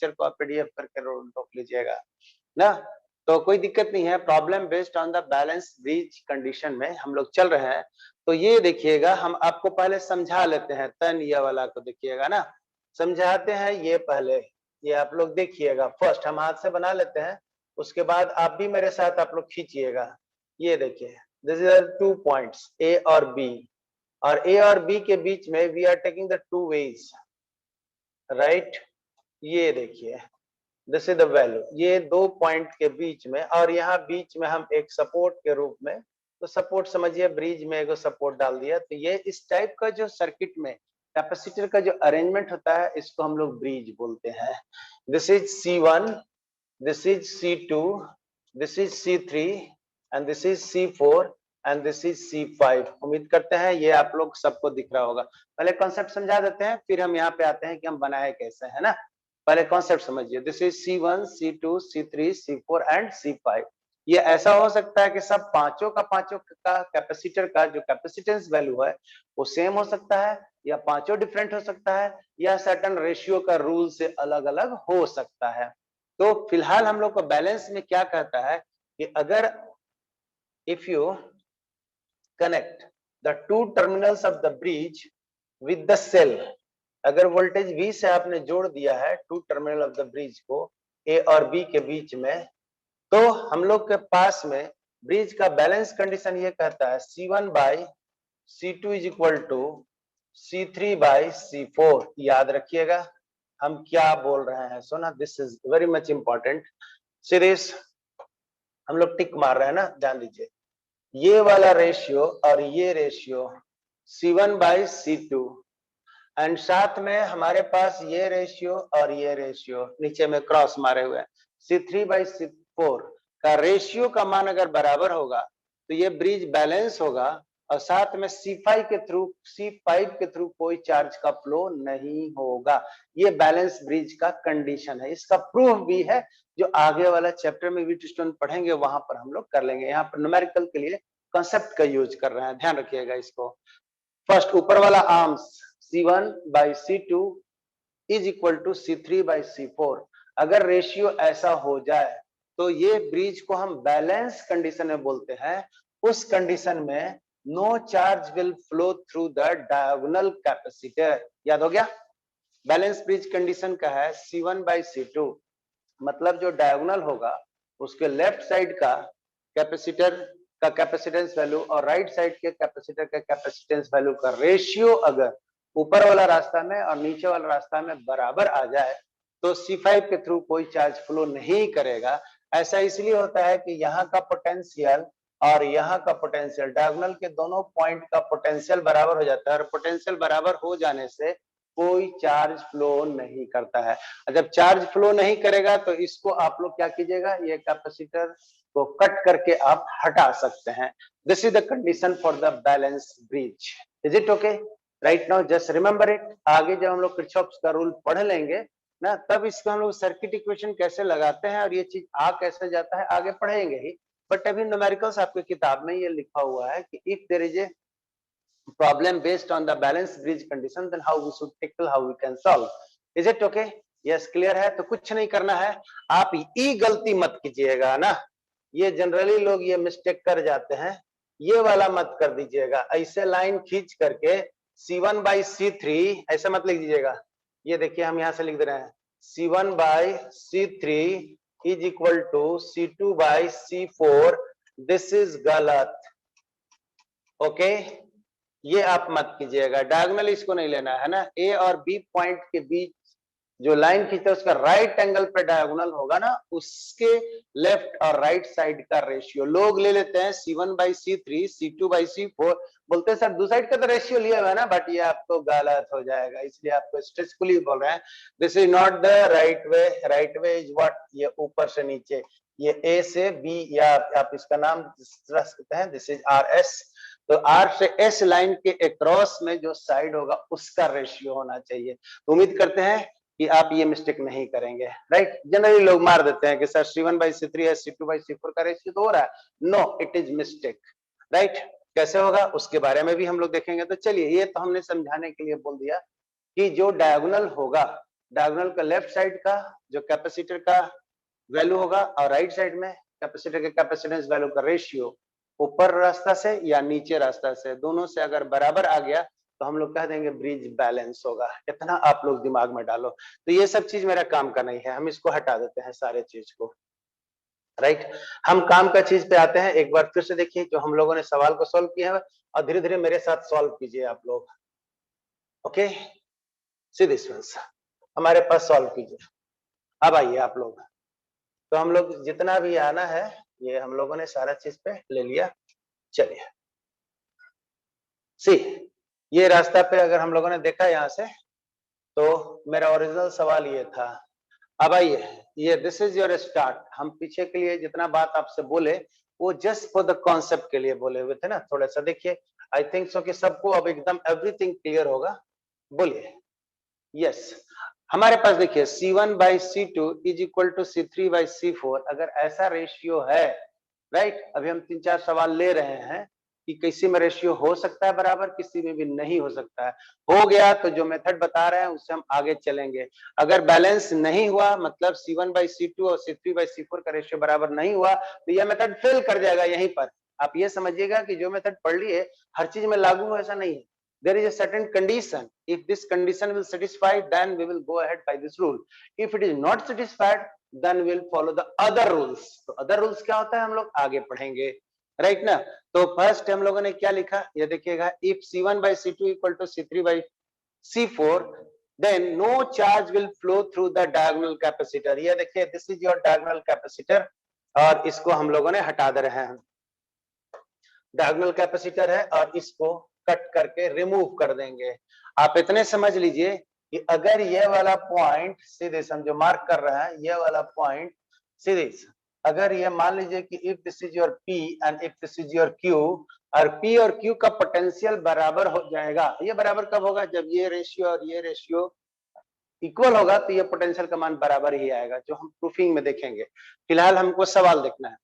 Lecture को आप PDF करके रोक लीजिएगा ना, तो कोई दिक्कत नहीं है। Problem based on the balance bridge condition में हम लोग चल रहे हैं। तो ये देखिएगा, हम आपको पहले समझा लेते हैं, तन ये वाला को देखिएगा ना, समझाते हैं ये पहले, ये आप लोग देखिएगा। फर्स्ट हम हाथ से बना लेते हैं, उसके बाद आप भी मेरे साथ आप लोग खींचिएगा। ये देखिए, दिस इज 2 पॉइंट्स ए और बी, और ए और बी के बीच में we are taking the 2 ways, right. ये देखिए, दिस इज द वैल्यू, ये 2 पॉइंट के बीच में, और यहाँ बीच में हम एक सपोर्ट के रूप में, तो सपोर्ट समझिए, ब्रिज में एक सपोर्ट डाल दिया। तो ये इस टाइप का जो सर्किट में कैपेसिटर का जो अरेंजमेंट होता है, इसको हम लोग ब्रिज बोलते हैं। This is C1, this is C2, this is C3 and this is C4 and this is C5। उम्मीद करते हैं ये आप लोग सबको दिख रहा होगा। पहले कॉन्सेप्ट समझा देते हैं, फिर हम यहाँ पे आते हैं कि हम बनाए कैसे, है ना। पहले कॉन्सेप्ट समझिए, this is C1, C2, C3, C4 and C5। ये ऐसा हो सकता है कि सब पांचों का कैपेसिटर का जो कैपेसिटेंस वैल्यू है वो सेम हो सकता है, या पांचों डिफरेंट हो सकता है, या सर्टेन रेशियो का रूल से अलग अलग हो सकता है। तो फिलहाल हम लोग को बैलेंस में क्या कहता है कि अगर if you connect the 2 terminals of the bridge with the cell, अगर वोल्टेज V से आपने जोड़ दिया है 2 टर्मिनल ऑफ द ब्रिज को A और B के बीच में, तो हम लोग के पास में ब्रिज का बैलेंस कंडीशन ये कहता है C1 by C2 is equal to C3 by C4। याद रखिएगा हम क्या बोल रहे हैं। सो ना, this is very much important. Series हम लोग टिक मार रहे हैं ना, ध्यान दीजिए, ये वाला रेशियो और ये ratio C1 by C2, and साथ में हमारे पास ये रेशियो और ये रेशियो नीचे में क्रॉस मारे हुए हैं, C3 बाई C4 का रेशियो का मान अगर बराबर होगा तो ये ब्रिज बैलेंस होगा, और साथ में C5 के थ्रू कोई चार्ज का फ्लो नहीं होगा। ये बैलेंस ब्रिज का कंडीशन है। इसका प्रूफ भी है, जो आगे वाला चैप्टर में व्हीटस्टोन पढ़ेंगे वहां पर हम लोग कर लेंगे। यहाँ पर न्यूमेरिकल के लिए कॉन्सेप्ट का यूज कर रहे हैं, ध्यान रखिएगा इसको। फर्स्ट ऊपर वाला arms C1 by C2 is equal to C3 by C4, अगर रेशियो ऐसा हो जाए तो ये ब्रिज को हम बैलेंस कंडीशन में बोलते हैं। उस कंडीशन में no charge will flow through the diagonal capacitor. याद हो गया, बैलेंस ब्रिज कंडीशन का है C1 बाई C2, मतलब जो डायगोनल होगा उसके लेफ्ट साइड का कैपेसिटर का कैपेसिटेंस वैल्यू और राइट साइड के कैपेसिटर का कैपेसिटेंस वैल्यू का रेशियो अगर ऊपर वाला रास्ता में और नीचे वाला रास्ता में बराबर आ जाए तो C5 के थ्रू कोई चार्ज फ्लो नहीं करेगा। ऐसा इसलिए होता है कि यहाँ का पोटेंशियल और यहाँ का पोटेंशियल, डायगोनल के दोनों पॉइंट का पोटेंशियल बराबर हो जाता है, और पोटेंशियल बराबर हो जाने से कोई चार्ज फ्लो नहीं करता है। जब चार्ज फ्लो नहीं करेगा तो इसको आप लोग क्या कीजिएगा, ये कैपेसिटर को कट करके आप हटा सकते हैं। This is the condition for the balance bridge. Is it okay? Right now just remember it. आगे जब हम लोग किरचॉफ का रूल पढ़ लेंगे ना, तब इसको हम लोग सर्किट इक्वेशन कैसे लगाते हैं और ये चीज आ कैसे जाता है आगे पढ़ेंगे ही। बट अभी न्यूमेरिकल्स आपकी किताब में ये लिखा हुआ है कि if there is a problem based on the balance bridge condition, then how we should tackle, how we can solve. Is it okay? Yes, clear है? तो कुछ नहीं करना है, आप ई गलती मत कीजिएगा ना, ये जनरली लोग ये मिस्टेक कर जाते हैं, ये वाला मत कर दीजिएगा। ऐसे लाइन खींच करके C1 बाई C3 ऐसा मत लिख दीजिएगा। ये देखिए हम यहाँ से लिख दे रहे हैं C1 by C3 is equal to C2 by C4। This is गलत, ओके? ये आप मत कीजिएगा, डायगोनल इसको नहीं लेना है ना। ए और बी पॉइंट के बीच जो लाइन खींचता है उसका राइट एंगल पे डायगोनल होगा ना, उसके लेफ्ट और राइट साइड का रेशियो लोग ले लेते हैं C1 by C3, C2 by C4, बोलते हैं सर दो साइड का तो रेशियो लिया हुआ है ना, बट ये आपको गलत हो जाएगा, इसलिए आपको स्ट्रेचफुली बोल रहे हैं। This is not the right way. Right way is what, ये ऊपर से नीचे, ये ए से बी, या आप इसका नाम रख सकते हैं, दिस इज RS। तो R से S लाइन के अक्रॉस में जो साइड होगा उसका रेशियो होना चाहिए। तो उम्मीद करते हैं कि आप ये मिस्टेक नहीं करेंगे, राइट। जनरली लोग मार देते हैं कि सर C1 बाई C3 है, C2 बाई C4 का रेशियो तो हो रहा है। No, it is mistake, right. कैसे होगा उसके बारे में भी हम लोग देखेंगे। तो चलिए, ये तो हमने समझाने के लिए बोल दिया कि जो डायगोनल होगा डायगोनल का लेफ्ट साइड का जो कैपेसिटर का वैल्यू होगा और राइट साइड में कैपेसिटर के कैपेसिटेंस वैल्यू का रेशियो ऊपर रास्ता से या नीचे रास्ता से, दोनों से अगर बराबर आ गया तो हम लोग कह देंगे ब्रिज बैलेंस होगा। इतना आप लोग दिमाग में डालो। तो ये सब चीज मेरा काम का नहीं है, हम इसको हटा देते हैं सारे चीज को, राइट। हम काम का चीज पे आते हैं। एक बार फिर से देखिए जो हम लोगों ने सवाल को सॉल्व किया है और धीरे धीरे मेरे साथ सॉल्व कीजिए आप लोग। ओके, सी दिस वंस, हमारे पास सॉल्व कीजिए। अब आइए आप लोग, तो हम लोग जितना भी आना है ये हम लोगों ने सारा चीज पे ले लिया। चलिए सी, ये रास्ता पे अगर हम लोगों ने देखा यहाँ से, तो मेरा ओरिजिनल सवाल ये था। अब आइए, ये दिस इज योर स्टार्ट। हम पीछे के लिए जितना बात आपसे बोले वो जस्ट फॉर द कॉन्सेप्ट के लिए बोले हुए थे ना। थोड़ा सा देखिए, आई थिंक सो कि सबको अब एकदम एवरीथिंग क्लियर होगा। बोलिए यस। हमारे पास देखिए C1 by C2 is equal to C3 by C4, अगर ऐसा रेशियो है, राइट। अभी हम 3-4 सवाल ले रहे हैं कि किसी में रेशियो हो सकता है बराबर, किसी में भी नहीं हो सकता है। हो गया तो जो मेथड बता रहे हैं उससे हम आगे चलेंगे। अगर बैलेंस नहीं हुआ, मतलब C1 बाई C2 और C3 बाई C4 का रेशियो बराबर नहीं हुआ, तो यह मेथड फेल कर जाएगा यहीं पर। आप ये समझिएगा कि जो मेथड पढ़ लिए हर चीज में लागू हो, ऐसा नहीं है। There is a certain condition. If this condition will satisfy, then we will go ahead by this rule. If it is not satisfied, then we will follow the other rules. तो other rules क्या होता है हम लोग आगे पढ़ेंगे, right ना। तो फर्स्ट हम लोगों ने क्या लिखा ये देखिएगा, if C1 by C2 equal to C3 by C4, then no charge will flow through the diagonal capacitor. ये देखिए this is your diagonal capacitor और इसको हम लोगों ने हटा दे रहे हैं। डायगोनल कैपेसिटर है और इसको कट करके रिमूव कर देंगे। आप इतने समझ लीजिए कि अगर ये वाला पॉइंट सीधे हम जो मार्क कर रहे हैं, ये वाला पॉइंट सीधे, अगर ये मान लीजिए कि if this is your P and if this is your Q, और P और Q का पोटेंशियल बराबर हो जाएगा। ये बराबर कब होगा? जब ये रेशियो और ये रेशियो इक्वल होगा, तो ये पोटेंशियल का मान बराबर ही आएगा, जो हम प्रूफिंग में देखेंगे। फिलहाल हमको सवाल देखना है।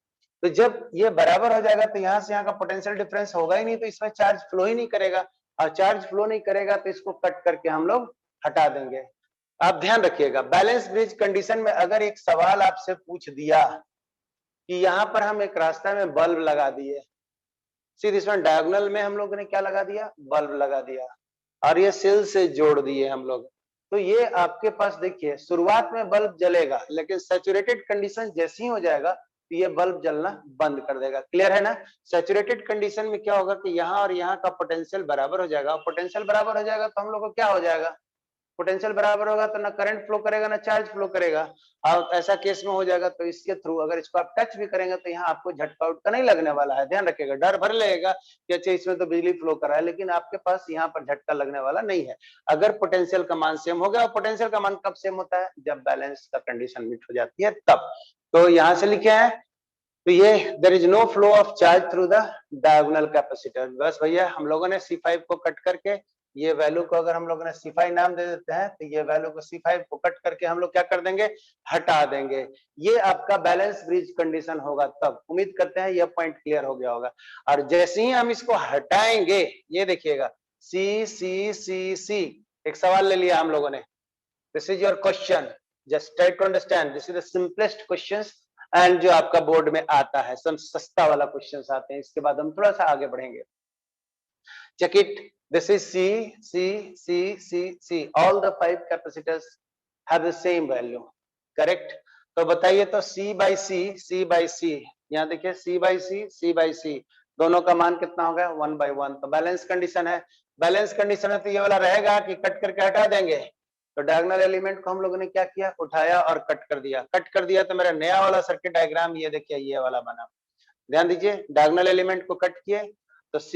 तो जब ये बराबर हो जाएगा तो यहाँ से यहाँ का पोटेंशियल डिफरेंस होगा ही नहीं, तो इसमें चार्ज फ्लो ही नहीं करेगा, और चार्ज फ्लो नहीं करेगा तो इसको कट करके हम लोग हटा देंगे। आप ध्यान रखिएगा, बैलेंस ब्रिज कंडीशन में अगर एक सवाल आपसे पूछ दिया कि यहाँ पर हम एक रास्ता में बल्ब लगा दिए, सीधे इसमें डायगोनल में हम लोगों ने क्या लगा दिया? बल्ब लगा दिया, और ये सेल से जोड़ दिए हम लोग। तो ये आपके पास देखिए शुरुआत में बल्ब जलेगा, लेकिन सैचुरेटेड कंडीशन जैसे ही हो जाएगा तो ये बल्ब जलना बंद कर देगा। क्लियर है ना? सैचुरेटेड कंडीशन में क्या होगा कि यहाँ और यहाँ का पोटेंशियल बराबर हो जाएगा, पोटेंशियल बराबर हो जाएगा तो हम लोग को क्या हो जाएगा? पोटेंशियल बराबर होगा तो ना करंट फ्लो करेगा ना चार्ज फ्लो करेगा। और ऐसा केस में हो जाएगा तो इसके थ्रू अगर इसको आप टच भी करेंगे तो यहाँ आपको झटका उटका नहीं लगने वाला है। ध्यान रखिएगा, डर भर लगेगा कि अच्छा इसमें तो बिजली फ्लो कर रहा है, लेकिन आपके पास यहाँ पर झटका लगने वाला नहीं है अगर पोटेंशियल का मान सेम हो गया। और पोटेंशियल का मान कब सेम होता है? जब बैलेंस का कंडीशन मीट हो जाती है तब। तो यहाँ से लिखे हैं, तो ये there is no flow of charge through the diagonal capacitor. बस भैया हम लोगों ने C5 को कट करके, ये वैल्यू को अगर हम लोगों ने C5 नाम दे देते हैं, तो ये वैल्यू को C5 को कट करके हम लोग क्या कर देंगे? हटा देंगे। ये आपका बैलेंस ब्रिज कंडीशन होगा तब। उम्मीद करते हैं यह पॉइंट क्लियर हो गया होगा। और जैसे ही हम इसको हटाएंगे, ये देखिएगा C एक सवाल ले लिया हम लोगों ने। This is your question, just try to understand, this is the simplest questions and जो आपका बोर्ड में आता है, सब सस्ता वाला क्वेश्चंस आते हैं। इसके बाद हम थोड़ा सा आगे बढ़ेंगे। Check it. This is C. All the 5 capacitors have the same value. Correct? तो बताइए तो C by C, यहाँ देखिए C by C, दोनों का मान कितना हो गया? 1/1। तो बैलेंस कंडीशन है। बैलेंस कंडीशन है तो ये वाला रहेगा कि कट करके हटा देंगे। तो डायगोनल एलिमेंट को हम लोगों ने क्या किया? उठाया और कट कर दिया। कट कर दिया तो मेरा नया वाला सर्किट डायग्राम ये देखिए ये वाला बना। ध्यान दीजिए, डायगोनल एलिमेंट को कट किए तो C।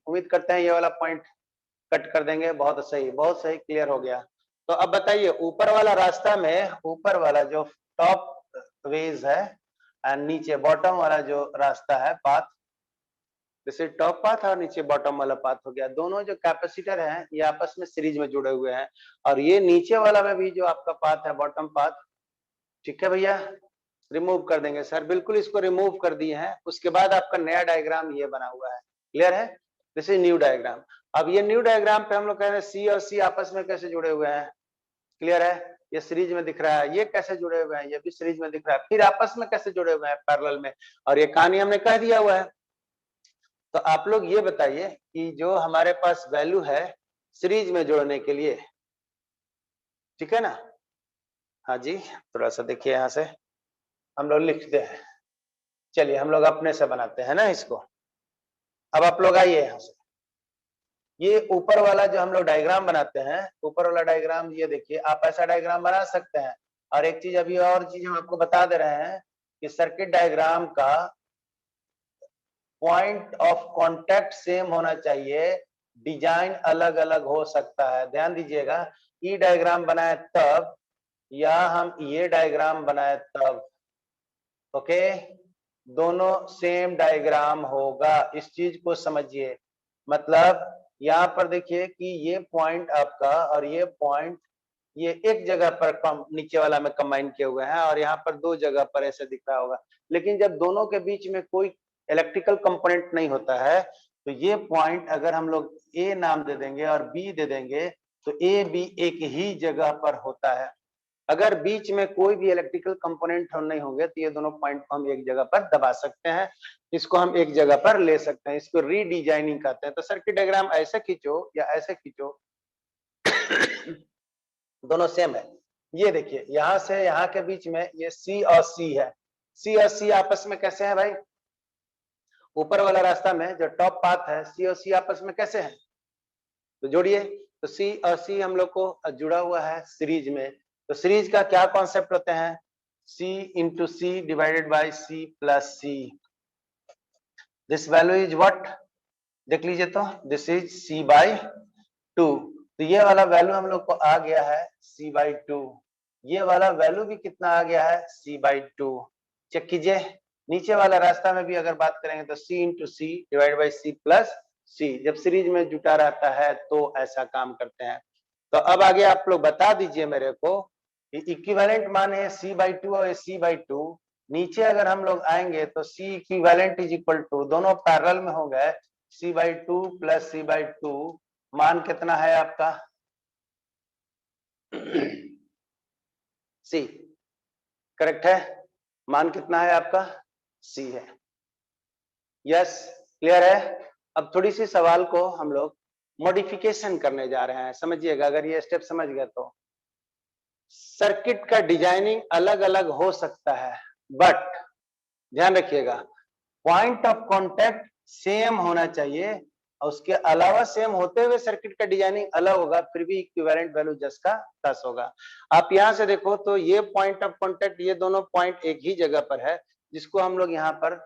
उम्मीद करते हैं ये वाला पॉइंट कट कर देंगे। बहुत सही, क्लियर हो गया। तो अब बताइए ऊपर वाला रास्ता में, ऊपर वाला जो टॉप वेज है एंड नीचे बॉटम वाला जो रास्ता है, पाथ, जैसे टॉप पाथ और नीचे बॉटम वाला पाथ हो गया। दोनों जो कैपेसिटर हैं ये आपस में सीरीज में जुड़े हुए हैं, और ये नीचे वाला में भी जो आपका पाथ है, बॉटम पाथ, ठीक है भैया, रिमूव कर देंगे। सर बिल्कुल इसको रिमूव कर दिए हैं। उसके बाद आपका नया डायग्राम ये बना हुआ है। क्लियर है? This is new diagram. अब ये न्यू डायग्राम पे हम लोग कह रहे हैं C और C आपस में कैसे जुड़े हुए हैं। क्लियर है? ये सीरीज में दिख रहा है, ये कैसे जुड़े हुए हैं, ये भी सीरीज में दिख रहा है, फिर आपस में कैसे जुड़े हुए हैं पैरेलल में, और ये कहानी हमने कह दिया हुआ है। तो आप लोग ये बताइए कि जो हमारे पास वैल्यू है सीरीज में जोड़ने के लिए, ठीक है ना? हाँ जी, थोड़ा सा देखिए यहाँ से हम लोग लिखते हैं। चलिए हम लोग अपने से बनाते हैं ना इसको। अब आप लोग आइए यहाँ से, ये ऊपर वाला जो हम लोग डायग्राम बनाते हैं, ऊपर वाला डायग्राम ये देखिए, आप ऐसा डायग्राम बना सकते हैं। और एक चीज अभी और चीज हम आपको बता दे रहे हैं कि सर्किट डायग्राम का पॉइंट ऑफ कांटेक्ट सेम होना चाहिए, डिजाइन अलग अलग हो सकता है। ध्यान दीजिएगा, ई डायग्राम बनाए तब या हम ये डायग्राम बनाए तब, ओके, दोनों सेम डायग्राम होगा, इस चीज को समझिए। मतलब यहाँ पर देखिए कि ये पॉइंट आपका और ये पॉइंट, ये एक जगह पर नीचे वाला में कंबाइन किए हुए हैं, और यहाँ पर दो जगह पर ऐसे दिख रहा होगा। लेकिन जब दोनों के बीच में कोई इलेक्ट्रिकल कंपोनेंट नहीं होता है, तो ये पॉइंट अगर हम लोग ए नाम दे देंगे और बी दे देंगे, तो ए बी एक ही जगह पर होता है। अगर बीच में कोई भी इलेक्ट्रिकल कंपोनेंट नहीं होंगे, तो ये दोनों पॉइंट को हम एक जगह पर दबा सकते हैं, इसको हम एक जगह पर ले सकते हैं, इसको रीडिजाइनिंग कहते हैं। तो सर्किट डायग्राम ऐसे खींचो या ऐसे खींचो, दोनों सेम है। ये देखिए यहाँ से यहाँ के बीच में ये सी और सी है, सी और सी आपस में कैसे है भाई? ऊपर वाला रास्ता में जो टॉप पाथ है, सी और सी आपस में कैसे है? तो जोड़िए। तो सी और सी हम लोग को जुड़ा हुआ है सीरीज में। तो सीरीज का क्या कॉन्सेप्ट होते हैं? C into C divided by C plus C. This value is what? देख लीजिए, तो दिस इज सी बाई 2। तो ये वाला वैल्यू हम लोग को आ गया है सी बाई 2। ये वाला वैल्यू भी कितना आ गया है? सी बाई 2। चेक कीजिए, नीचे वाला रास्ता में भी अगर बात करेंगे तो C into C divide by C plus C. जब सीरीज में जुटा रहता है तो ऐसा काम करते हैं। तो अब आगे आप लोग बता दीजिए मेरे को कि इक्विवेलेंट मान है सी बाई 2 और सी बाई 2। नीचे अगर हम लोग आएंगे तो C equivalent is equal to, दोनों पैरेलल में हो गए, C by 2 plus C by 2। मान कितना है आपका? सी करेक्ट है, मान कितना है आपका? सी है। यस, क्लियर है? अब थोड़ी सी सवाल को हम लोग मॉडिफिकेशन करने जा रहे हैं, समझिएगा। अगर ये स्टेप समझ गए तो सर्किट का डिजाइनिंग अलग अलग हो सकता है, बट ध्यान रखिएगा पॉइंट ऑफ कांटेक्ट सेम होना चाहिए, और उसके अलावा सेम होते हुए सर्किट का डिजाइनिंग अलग होगा, फिर भी इक्विवेलेंट वैल्यू 10 का 10 होगा। आप यहां से देखो तो ये पॉइंट ऑफ कांटेक्ट, ये दोनों पॉइंट एक ही जगह पर है, जिसको हम लोग यहाँ पर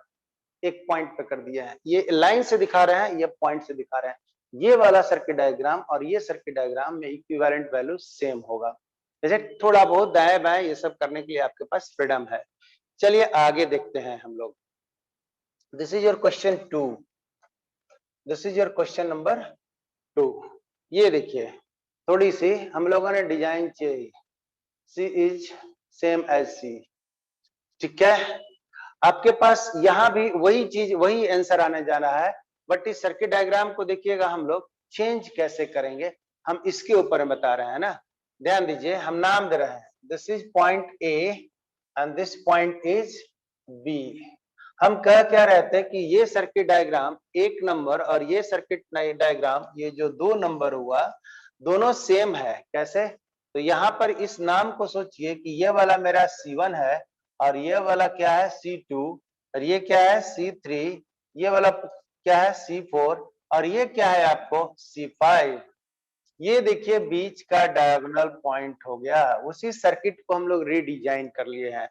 एक पॉइंट पे कर दिया है। ये लाइन से दिखा रहे हैं, ये पॉइंट से दिखा रहे हैं। ये वाला सर्किट डायग्राम और ये सर्किट डायग्राम में इक्विवेलेंट वैल्यू सेम होगा। जैसे थोड़ा बहुत दाएं बाएं ये सब करने के लिए आपके पास फ्रीडम है। चलिए आगे देखते हैं हम लोग। This is your question 2, this is your question number 2। ये देखिए, थोड़ी सी हम लोगों ने डिजाइन चाहिए, सी इज सेम एज सी, ठीक है? आपके पास यहाँ भी वही चीज, वही आंसर आने जा रहा है, बट इस सर्किट डायग्राम को देखिएगा हम लोग चेंज कैसे करेंगे, हम इसके ऊपर बता रहे हैं ना। ध्यान दीजिए, हम नाम दे रहे हैं, this is point A and this point is B. हम कह क्या रहे थे कि ये सर्किट डायग्राम 1 नंबर और ये सर्किट डायग्राम, ये जो 2 नंबर हुआ, दोनों सेम है। कैसे? तो यहाँ पर इस नाम को सोचिए कि ये वाला मेरा C1 है, और ये वाला क्या है? C2, और ये क्या है? C3, ये वाला क्या है? C4, और ये क्या है आपको? C5। ये देखिए बीच का डायगोनल पॉइंट हो गया, उसी सर्किट को हम लोग रीडिजाइन कर लिए हैं।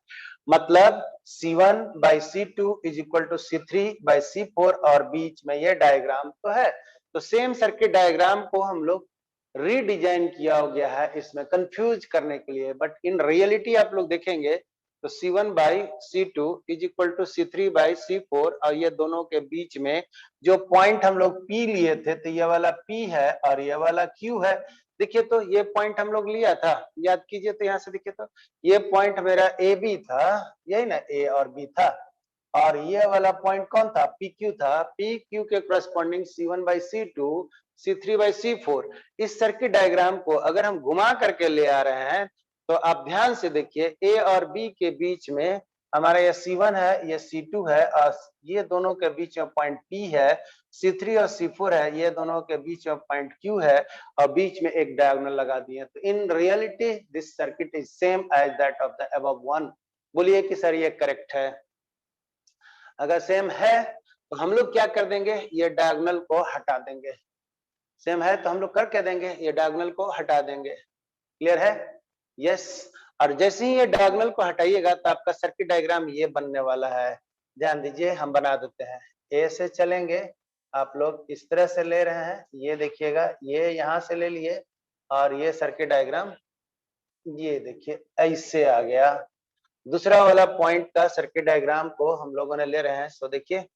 मतलब C1 by C2 is equal to C3 by C4, और बीच में ये डायग्राम तो है। तो सेम सर्किट डायग्राम को हम लोग रीडिजाइन किया हो गया है इसमें कंफ्यूज करने के लिए, बट इन रियलिटी आप लोग देखेंगे तो C1 by C2 is equal to C3 by C4, और ये दोनों के बीच में जो पॉइंट हम लोग P लिए थे, तो ये वाला P है और ये वाला Q है। देखिए तो ये पॉइंट हम लोग लिया था, याद कीजिए, तो यहाँ से देखिए तो ये पॉइंट मेरा AB था, यही ना, A और B था, और ये वाला पॉइंट कौन था? PQ था। PQ के corresponding C1 by C2 C3/C4। इस सर्किट डायग्राम को अगर हम घुमा करके ले आ रहे हैं तो आप ध्यान से देखिए, A और B के बीच में हमारा ये C1 है, ये C2 है, और ये दोनों के बीच में पॉइंट P है। C3 और C4 है, ये दोनों के बीच में पॉइंट Q है, और बीच में एक डायगोनल लगा दिए। तो in reality this circuit is same as that of the above one. बोलिए कि सर ये करेक्ट है। अगर सेम है तो हम लोग क्या कर देंगे, ये डायगोनल को हटा देंगे। सेम है तो हम लोग कर क्या देंगे, ये डायगोनल को हटा देंगे। क्लियर है? यस। और जैसे ही ये डायगोनल को हटाइएगा तो आपका सर्किट डायग्राम ये बनने वाला है। ध्यान दीजिए, हम बना देते हैं। ए से चलेंगे, आप लोग इस तरह से ले रहे हैं, ये देखिएगा, ये यहाँ से ले लिए, और ये सर्किट डायग्राम ये देखिए ऐसे आ गया। दूसरा वाला पॉइंट का सर्किट डायग्राम को हम लोगों ने ले रहे हैं। सो देखिए,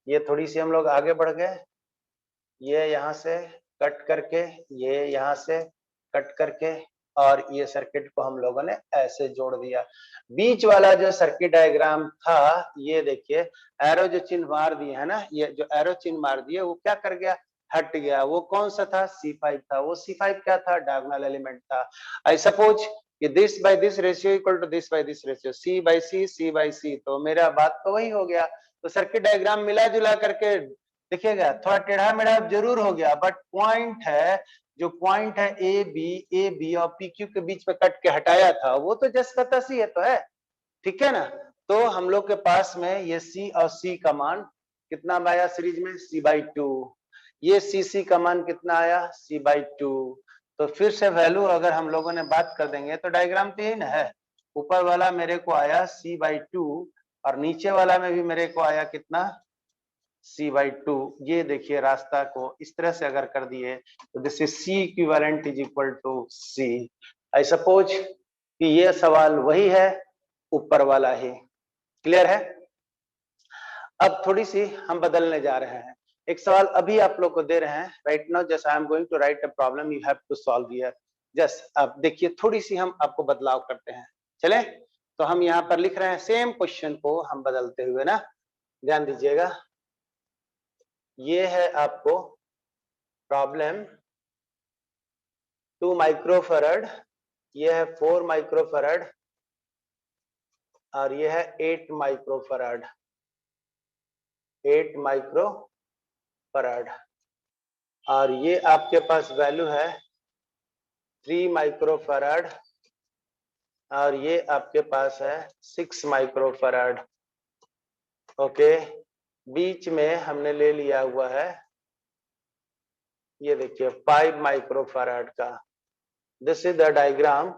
ये थोड़ी सी हम लोग आगे बढ़ गए, ये यहाँ से कट करके, ये यहाँ से कट करके, और ये सर्किट को हम लोगों ने ऐसे जोड़ दिया। बीच वाला जो सर्किट डायग्राम था, ये देखिए एरो जो चिन्ह मार दिए है ना, ये जो एरो चिन्ह मार दिए वो क्या कर गया, हट गया। वो कौन सा था, C5 था। वो C5 क्या था, डायगोनल एलिमेंट था। आई सपोज कि this by this ratio equal to this by this ratio, C/C तो मेरा बात तो वही हो गया। तो सर्किट डायग्राम मिला जुला करके देखिएगा, थोड़ा टेढ़ा मेढ़ा जरूर हो गया, बट पॉइंट है, जो पॉइंट है ए बी और PQ के बीच में कट के हटाया था, वो तो जस्ट का तस ही है तो है। ठीक है ना? तो हम लोग के पास में ये C और C का मान कितना आया सीरीज में, C/2। ये C का मान कितना आया, C/2। तो फिर से वैल्यू अगर हम लोगों ने बात कर देंगे तो डायग्राम तो यही ना है। ऊपर वाला मेरे को आया C/2, और नीचे वाला में भी मेरे को आया कितना, C/2। ये देखिए रास्ता को इस तरह से अगर कर दिए तो this is C equivalent is equal to C। I suppose कि ये सवाल वही है, ऊपर वाला ही। क्लियर है? अब थोड़ी सी हम बदलने जा रहे हैं। एक सवाल अभी आप लोग को दे रहे हैं, right now just I am going to write a problem, you have to solve here. Just अब देखिए, थोड़ी सी हम आपको बदलाव करते हैं। चले, तो हम यहाँ पर लिख रहे हैं सेम क्वेश्चन को हम बदलते हुए ना, ध्यान दीजिएगा। ये है आपको प्रॉब्लम 2 माइक्रोफैरड, ये है 4 माइक्रोफैरड, और ये है 8 माइक्रोफैरड। 8 माइक्रोफैरड, और ये आपके पास वैल्यू है 3 माइक्रोफैरड, और ये आपके पास है 6 माइक्रोफैरड। ओके, बीच में हमने ले लिया हुआ है, ये देखिए 5 माइक्रोफैरड का। This is the diagram,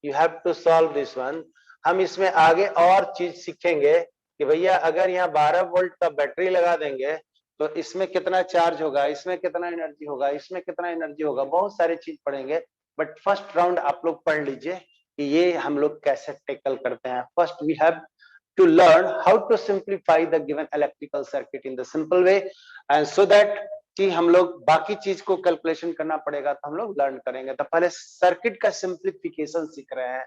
you have to solve this one. हम इसमें आगे और चीज सीखेंगे कि भैया अगर यहाँ 12 वोल्ट का बैटरी लगा देंगे तो इसमें कितना चार्ज होगा, इसमें कितना एनर्जी होगा, इसमें कितना एनर्जी होगा, बहुत सारे चीज पढ़ेंगे। बट फर्स्ट राउंड आप लोग पढ़ लीजिए कि ये हम लोग कैसे टैकल करते हैं। First we have to learn how to simplify the given electrical circuit in the simple way, and so that कि हम लोग बाकी चीज को कैलकुलेशन करना पड़ेगा तो हम लोग लर्न करेंगे। तो पहले सर्किट का सिंप्लीफिकेशन सीख रहे हैं।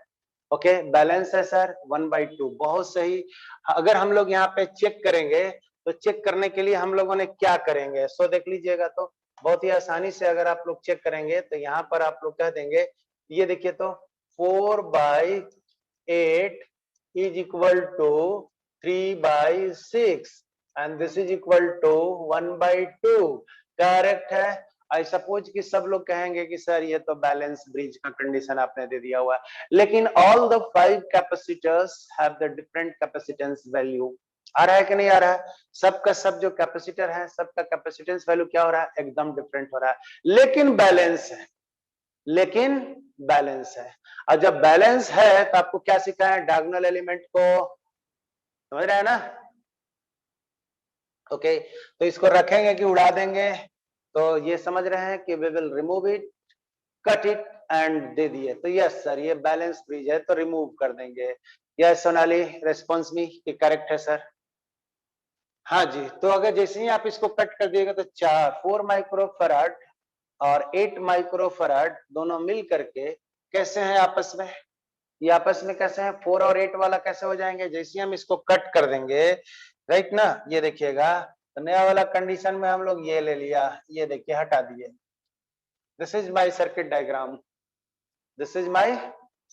ओके, बैलेंस है सर 1/2, बहुत सही। अगर हम लोग यहाँ पे चेक करेंगे तो चेक करने के लिए हम लोगों ने क्या करेंगे, सो देख लीजिएगा। तो बहुत ही आसानी से अगर आप लोग चेक करेंगे तो यहाँ पर आप लोग कह देंगे, ये देखिए तो 4/8 is equal to 3/6 and this is equal to 1/2। Correct है। आई सपोज कि सब लोग कहेंगे कि सर ये तो बैलेंस ब्रिज का कंडीशन आपने दे दिया हुआ है, लेकिन all the 5 capacitors have the different capacitance value. आ रहा है कि नहीं आ रहा है? सबका सब जो कैपेसिटर है, सबका कैपेसिटेंस वैल्यू क्या हो रहा है, एकदम डिफरेंट हो रहा है, लेकिन बैलेंस है। लेकिन बैलेंस है। और जब बैलेंस है तो आपको क्या सीखा है, डायगोनल एलिमेंट को, समझ रहे हैं ना? ओके, तो इसको रखेंगे कि उड़ा देंगे, तो ये समझ रहे हैं कि we will remove it, cut it and दे दिए। तो यस सर, ये बैलेंस ब्रिज है तो रिमूव कर देंगे। यस सोनाली, रेस्पॉन्स मी कि करेक्ट है सर। हाँ जी, तो अगर जैसे ही आप इसको कट कर दिएगा तो 4 माइक्रोफैराड और 8 माइक्रोफैराड दोनों मिल करके कैसे हैं आपस में, ये आपस में कैसे हैं, 4 और 8 वाला कैसे हो जाएंगे, जैसे हम इसको कट कर देंगे, राइट ना, ये देखिएगा। तो नया वाला कंडीशन में हम लोग ये ले लिया, ये देखिए हटा दिए। This is my circuit diagram, this is my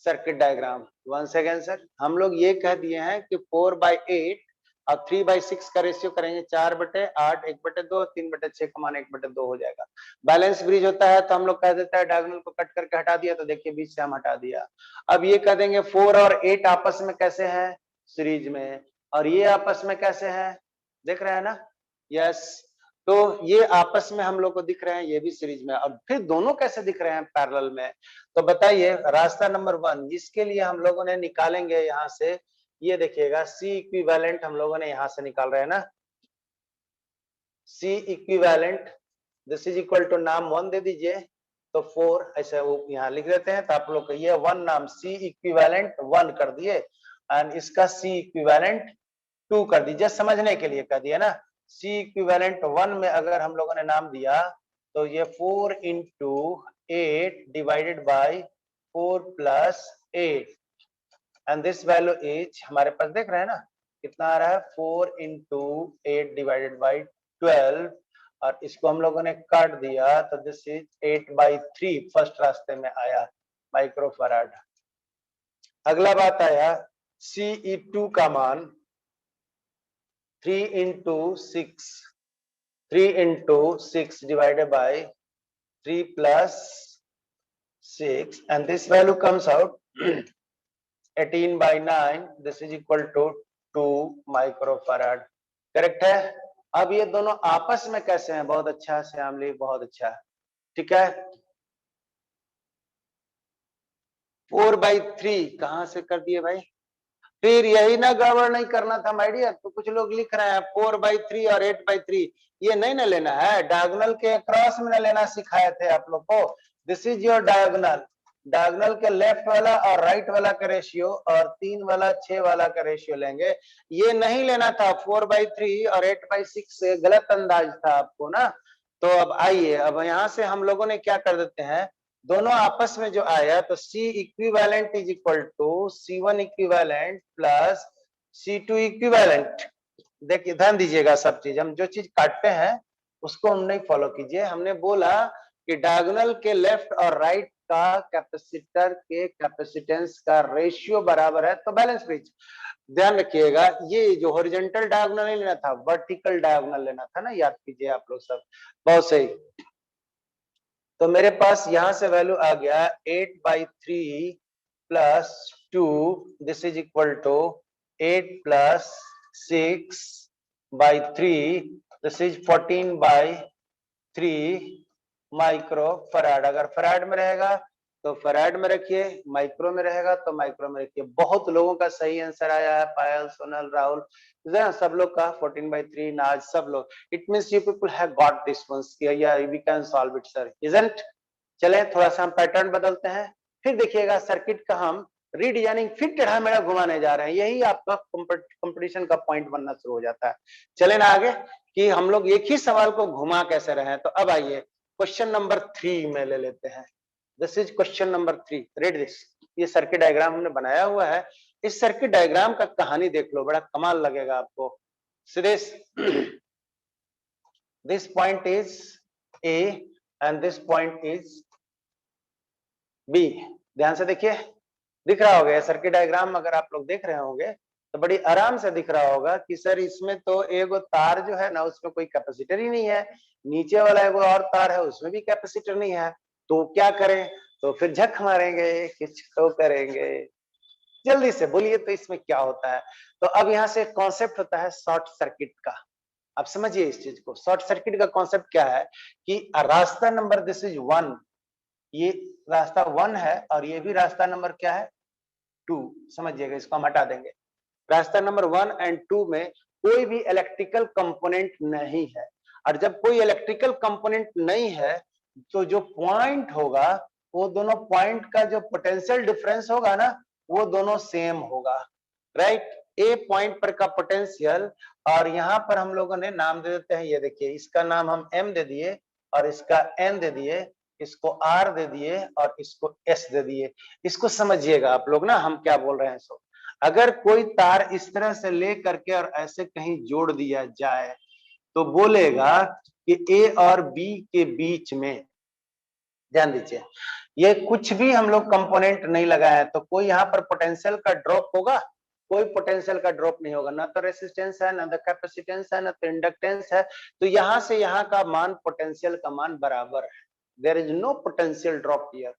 circuit diagram. Once again sir, हम लोग ये कह दिए हैं कि 4/8 और 3/6 का रेशियो करेंगे, 4/8, 1/2, 3/6 का मान 1/2 हो जाएगा। बैलेंस ब्रिज होता है तो हम लोग कह देता है डायगोनल को कट करके हटा दिया, तो देखिए बीच से हम हटा दिया। अब ये कह देंगे 4 और 8 आपस में कैसे हैं, सीरीज में, और ये आपस में कैसे हैं, देख रहे हैं ना, यस। तो ये आपस में हम लोग को दिख रहे हैं, ये भी सीरीज में। अब फिर दोनों कैसे दिख रहे हैं पैरेलल में, तो बताइए रास्ता नंबर 1 जिसके लिए हम लोगों ने निकालेंगे यहां से, ये देखिएगा सी इक्विवेलेंट हम लोगों ने यहां से निकाल रहे हैं ना, C equivalent this is equal to नाम 1 दे दीजिए, तो 4 ऐसे वो यहाँ लिख देते हैं, तो आप लोग ये 1 नाम सी इक्विवेलेंट 1 कर दिए, एंड इसका सी इक्विवेलेंट 2 कर दीजिए, समझने के लिए कर दिया ना। सी इक्विवेलेंट 1 में अगर हम लोगों ने नाम दिया तो ये 4 into 8 divided by 4 plus 8, and this value is हमारे पास देख रहे हैं ना कितना आ रहा है, 4 इंटू 8 डिवाइडेड बाई 12, और इसको हम लोगों ने काट दिया तो दिस इज 8/3 फर्स्ट रास्ते में आया माइक्रोफैराड। अगला बात आया CE2 का मान 3 into 6 divided by 3 plus 6, and this value comes out 18/9, this is equal to 2 microfarad, correct है। अब ये दोनों आपस में कैसे हैं, बहुत अच्छा श्यामली, बहुत अच्छा, ठीक है। 4/3 कहां से कर दिए भाई, फिर यही ना गड़बड़ नहीं करना था माय डियर, तो कुछ लोग लिख रहे हैं 4/3 और 8/3, ये नहीं ना लेना है, डायगोनल के क्रॉस में ना लेना सिखाए थे आप लोग को। This is your diagonal, diagonal के लेफ्ट वाला और राइट वाला का रेशियो और 3 वाला 6 वाला का रेशियो लेंगे, ये नहीं लेना था 4/3 और 8/6 से, गलत अंदाज था आपको ना। तो अब आइए, अब यहां से हम लोगों ने क्या कर देते हैं, दोनों आपस में जो आया तो C equivalent is equal to C1 equivalent plus C2 equivalent. देखिए ध्यान दीजिएगा, सब चीज हम जो चीज काटते हैं उसको हम नहीं फॉलो कीजिए। हमने बोला कि डायगोनल के लेफ्ट और राइट का कैपेसिटर के कैपेसिटेंस का रेशियो बराबर है तो बैलेंस ब्रिज। ध्यान रखिएगा, ये जो हॉरिजॉन्टल डायगोनल नहीं लेना था, वर्टिकल डायगोनल लेना था ना, याद कीजिए आप लोग सब, बहुत सही। तो मेरे पास यहां से वैल्यू आ गया 8/3 plus 2, this is equal to 8 plus 6/3, this is 14/3 micro farad. अगर फराड में रहेगा तो फराड में रखिए, माइक्रो में रहेगा तो माइक्रो में रखिए। बहुत लोगों का सही आंसर आया है, पायल, सोनल, राहुल, सब लोग का 14/3, नाज, सब लोग। It means you people have got this once, या we can solve it sir, isn't. चले थोड़ा सा हम पैटर्न बदलते हैं, फिर देखिएगा सर्किट का हम रीडिजाइनिंग, फिर टेढ़ा मेढ़ा घुमाने जा रहे हैं, यही आपका कंपटीशन का पॉइंट बनना शुरू हो जाता है। चले ना आगे कि हम लोग एक ही सवाल को घुमा कैसे रहे हैं। तो अब आइए क्वेश्चन नंबर 3 में ले लेते हैं। This is question number 3, read this. ये सर्किट डायग्राम हमने बनाया हुआ है, इस सर्किट डायग्राम का कहानी देख लो, बड़ा कमाल लगेगा आपको। Suresh, this point is A and this point is B, ध्यान से देखिए, दिख रहा होगा सर्किट डायग्राम, अगर आप लोग देख रहे होंगे तो बड़ी आराम से दिख रहा होगा कि सर इसमें तो एक तार जो है ना उसमें कोई कैपेसिटर ही नहीं है, नीचे वाला एक और तार है उसमें भी कैपेसिटर नहीं है, तो क्या करें, तो फिर झक मारेंगे, कुछ तो करेंगे, जल्दी से बोलिए तो इसमें क्या होता है। तो अब यहाँ से कॉन्सेप्ट होता है शॉर्ट सर्किट का, आप समझिए इस चीज को। शॉर्ट सर्किट का कॉन्सेप्ट क्या है कि रास्ता नंबर दिस इज 1, ये रास्ता 1 है और ये भी रास्ता नंबर क्या है 2, समझिएगा, इसको हम हटा देंगे। रास्ता नंबर 1 एंड 2 में कोई भी इलेक्ट्रिकल कंपोनेंट नहीं है, और जब कोई इलेक्ट्रिकल कंपोनेंट नहीं है तो जो पॉइंट होगा वो दोनों पॉइंट का जो पोटेंशियल डिफरेंस होगा ना वो दोनों सेम होगा, राइट। ए पॉइंट पर का पोटेंशियल, और यहाँ पर हम लोगों ने नाम दे देते हैं, ये देखिए इसका नाम हम M दे दिए और इसका N दे दिए, इसको R दे दिए और इसको S दे दिए। इसको समझिएगा आप लोग ना हम क्या बोल रहे हैं। सो अगर कोई तार इस तरह से ले करके और ऐसे कहीं जोड़ दिया जाए तो बोलेगा कि A और B के बीच में ध्यान दीजिए, ये कुछ भी हम लोग कंपोनेंट नहीं लगाए हैं, तो कोई यहाँ पर पोटेंशियल का ड्रॉप होगा? कोई पोटेंशियल का ड्रॉप नहीं होगा, ना तो रेसिस्टेंस है, ना तो कैपेसिटेंस है, ना तो इंडक्टेंस है। तो यहाँ से यहाँ का मान, पोटेंशियल का मान बराबर है। There is no potential drop here,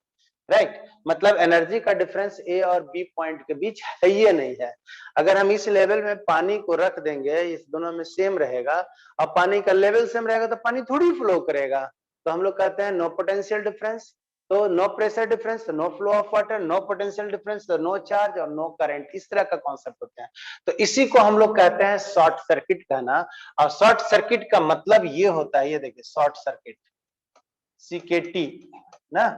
right. मतलब एनर्जी का डिफरेंस ए और बी पॉइंट के बीच है ही नहीं है। अगर हम इस लेवल में पानी को रख देंगे, इस दोनों में सेम रहेगा, और पानी का लेवल सेम रहेगा, तो पानी थोड़ी फ्लो करेगा। तो हम लोग कहते हैं नो पोटेंशियल डिफरेंस, तो no pressure difference, no flow of water, no potential difference, तो नो चार्ज और नो करंट, इस तरह का कॉन्सेप्ट होता है। तो इसी को हम लोग कहते हैं शॉर्ट सर्किट कहना। और शॉर्ट सर्किट का मतलब ये होता है, ये देखिए शॉर्ट सर्किट, सीकेटी ना,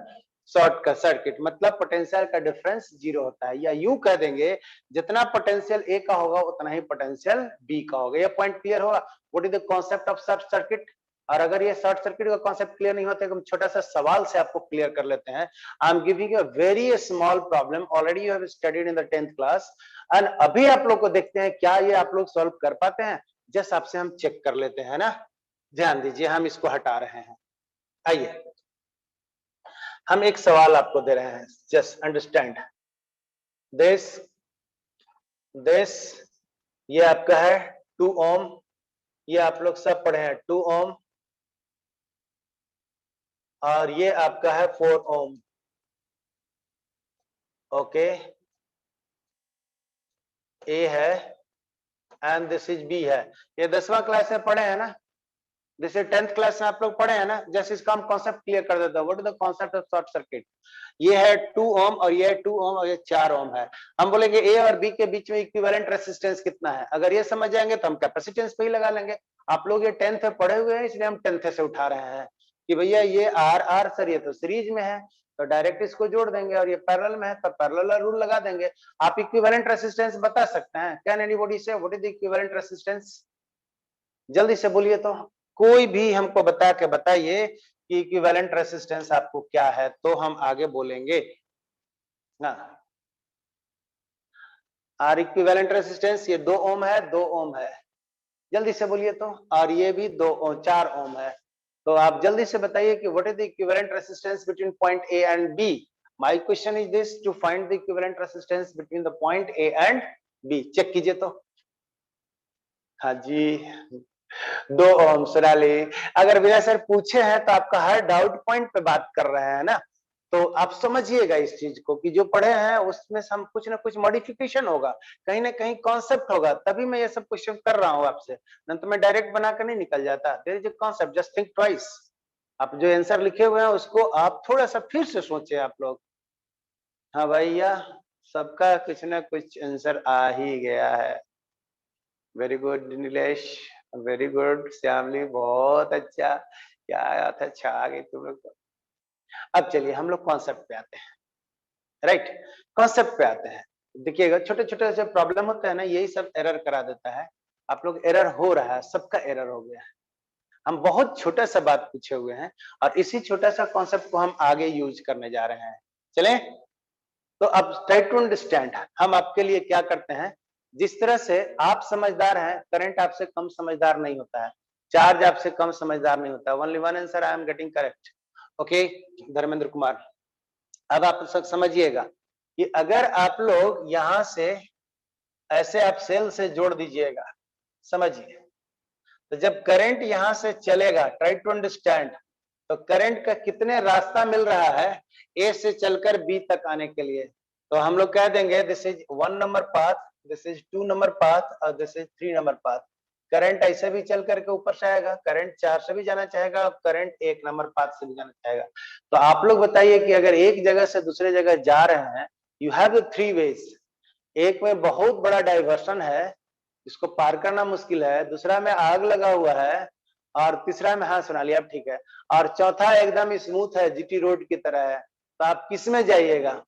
शॉर्ट का सर्किट मतलब पोटेंशियल का डिफरेंस जीरो होता है। या यूं कह देंगे, जितना पोटेंशियल ए का होगा उतना ही पोटेंशियल बी का होगा। ये पॉइंट क्लियर होगा? What is the concept of short circuit? और अगर ये शॉर्ट सर्किट का कॉन्सेप्ट क्लियर नहीं होता है, तो हम छोटा सा सवाल से आपको क्लियर कर लेते हैं। I am giving a very small problem, already you have studied in the 10th class, and अभी आप लोग को देखते हैं क्या ये आप लोग सॉल्व कर पाते हैं। जस्ट आपसे हम चेक कर लेते हैं ना। ध्यान दीजिए, हम इसको हटा रहे हैं। आइए, हम एक सवाल आपको दे रहे हैं, जस्ट अंडरस्टैंड दिस। दिस ये आपका है 2 ओम, ये आप लोग सब पढ़े हैं 2 ओम, और ये आपका है 4 ओम। ओके, ए है एंड दिस इज बी है। ये 10वां क्लास में पढ़े हैं ना, जैसे 10th क्लास में आप लोग पढ़े हैं ना। जैसे इसका हम कॉन्सेप्ट क्लियर कर देते हैं। What is the concept of short circuit? ये है 2 ओम और ये है 2 ओम और ये 4 ओम है। हम बोलेंगे ए और बी के बीच में इक्विवेलेंट रेजिस्टेंस कितना है। अगर ये समझ जाएंगे तो हम कैपेसिटेंस पे ही लगा लेंगे। आप लोग ये 10th में पढ़े हुए हैं, इसलिए हम 10th से उठा रहे हैं कि भैया ये आर आर सर, ये तो सीरीज में है, तो डायरेक्ट इसको जोड़ देंगे, और ये पैरेलल में है तो पैरेलल रूल लगा देंगे। आप इक्विवेलेंट रेजिस्टेंस बता सकते हैं? कैन एनीबॉडी से what is the equivalent resistance? जल्दी से बोलिए तो, कोई भी हमको बता के बताइए कि इक्विवेलेंट रेजिस्टेंस आपको क्या है, तो हम आगे बोलेंगे ना। आर इक्विवेलेंट रेजिस्टेंस ये 2 ओम है, 2 ओम है, जल्दी से बोलिए तो। और ये भी 2 ओम, 4 ओम है। तो आप जल्दी से बताइए कि what is the equivalent resistance between point A and B. My question is this, to find the equivalent resistance between the point A and B. Check कीजिए तो। हाँ जी, 2 ओम सोनाली। अगर विजय सर पूछे हैं तो आपका हर डाउट पॉइंट पे बात कर रहे हैं ना, तो आप समझिएगा इस चीज को कि जो पढ़े हैं उसमें हम कुछ ना कुछ मॉडिफिकेशन होगा, कहीं ना कहीं कॉन्सेप्ट होगा, तभी मैं ये सब क्वेश्चन कर रहा हूँ आपसे। नहीं तो मैं डायरेक्ट बना कर नहीं निकल जाता। There is a concept, just think twice. आप जो आंसर लिखे हुए हैं उसको आप थोड़ा सा फिर से सोचे आप लोग। हाँ भैया, सबका कुछ ना कुछ आंसर आ ही गया है। Very good Nilesh, very good Shyamali, बहुत अच्छा, क्या बात है, अच्छा आ गई तुम लोग तो। अब चलिए हम लोग कॉन्सेप्ट पे आते हैं, राइट। कॉन्सेप्ट पे आते हैं। देखिएगा, छोटे छोटे जो प्रॉब्लम होते हैं ना, यही सब एरर करा देता है। आप लोग एरर हो रहा है, सबका एरर हो गया है। हम बहुत छोटा सा बात पूछे हुए हैं, और इसी छोटा सा कॉन्सेप्ट को हम आगे यूज करने जा रहे हैं। चलें, तो अब ट्राई टू अंडरस्टैंड, हम आपके लिए क्या करते हैं। जिस तरह से आप समझदार हैं, करंट आपसे कम समझदार नहीं होता है, चार्ज आपसे कम समझदार नहीं होता है। Only one answer I am getting correct. Okay Dharmendra Kumar, अब आप सब समझिएगा कि अगर आप लोग यहां से ऐसे आप सेल से जोड़ दीजिएगा, समझिए, तो जब करंट यहां से चलेगा, ट्राई टू अंडरस्टैंड, तो करंट का कितने रास्ता मिल रहा है ए से चलकर बी तक आने के लिए। तो हम लोग कह देंगे this is 1 number path, this is 2 number path, और this is 3 number path. Current ऐसे भी चल करके ऊपर से आएगा, करंट 4 से भी जाना चाहेगा, और करंट 1 नंबर पाथ से भी जाना चाहेगा। तो आप लोग बताइए कि अगर एक जगह से दूसरे जगह जा रहे हैं, यू हैव 3 वेज। एक में बहुत बड़ा डाइवर्सन है, इसको पार करना मुश्किल है, दूसरा में आग लगा हुआ है, और तीसरा में, हाँ सुना लिया, अब ठीक है, और चौथा एकदम स्मूथ है, जीटी रोड की तरह है। तो आप किस में जाइएगा?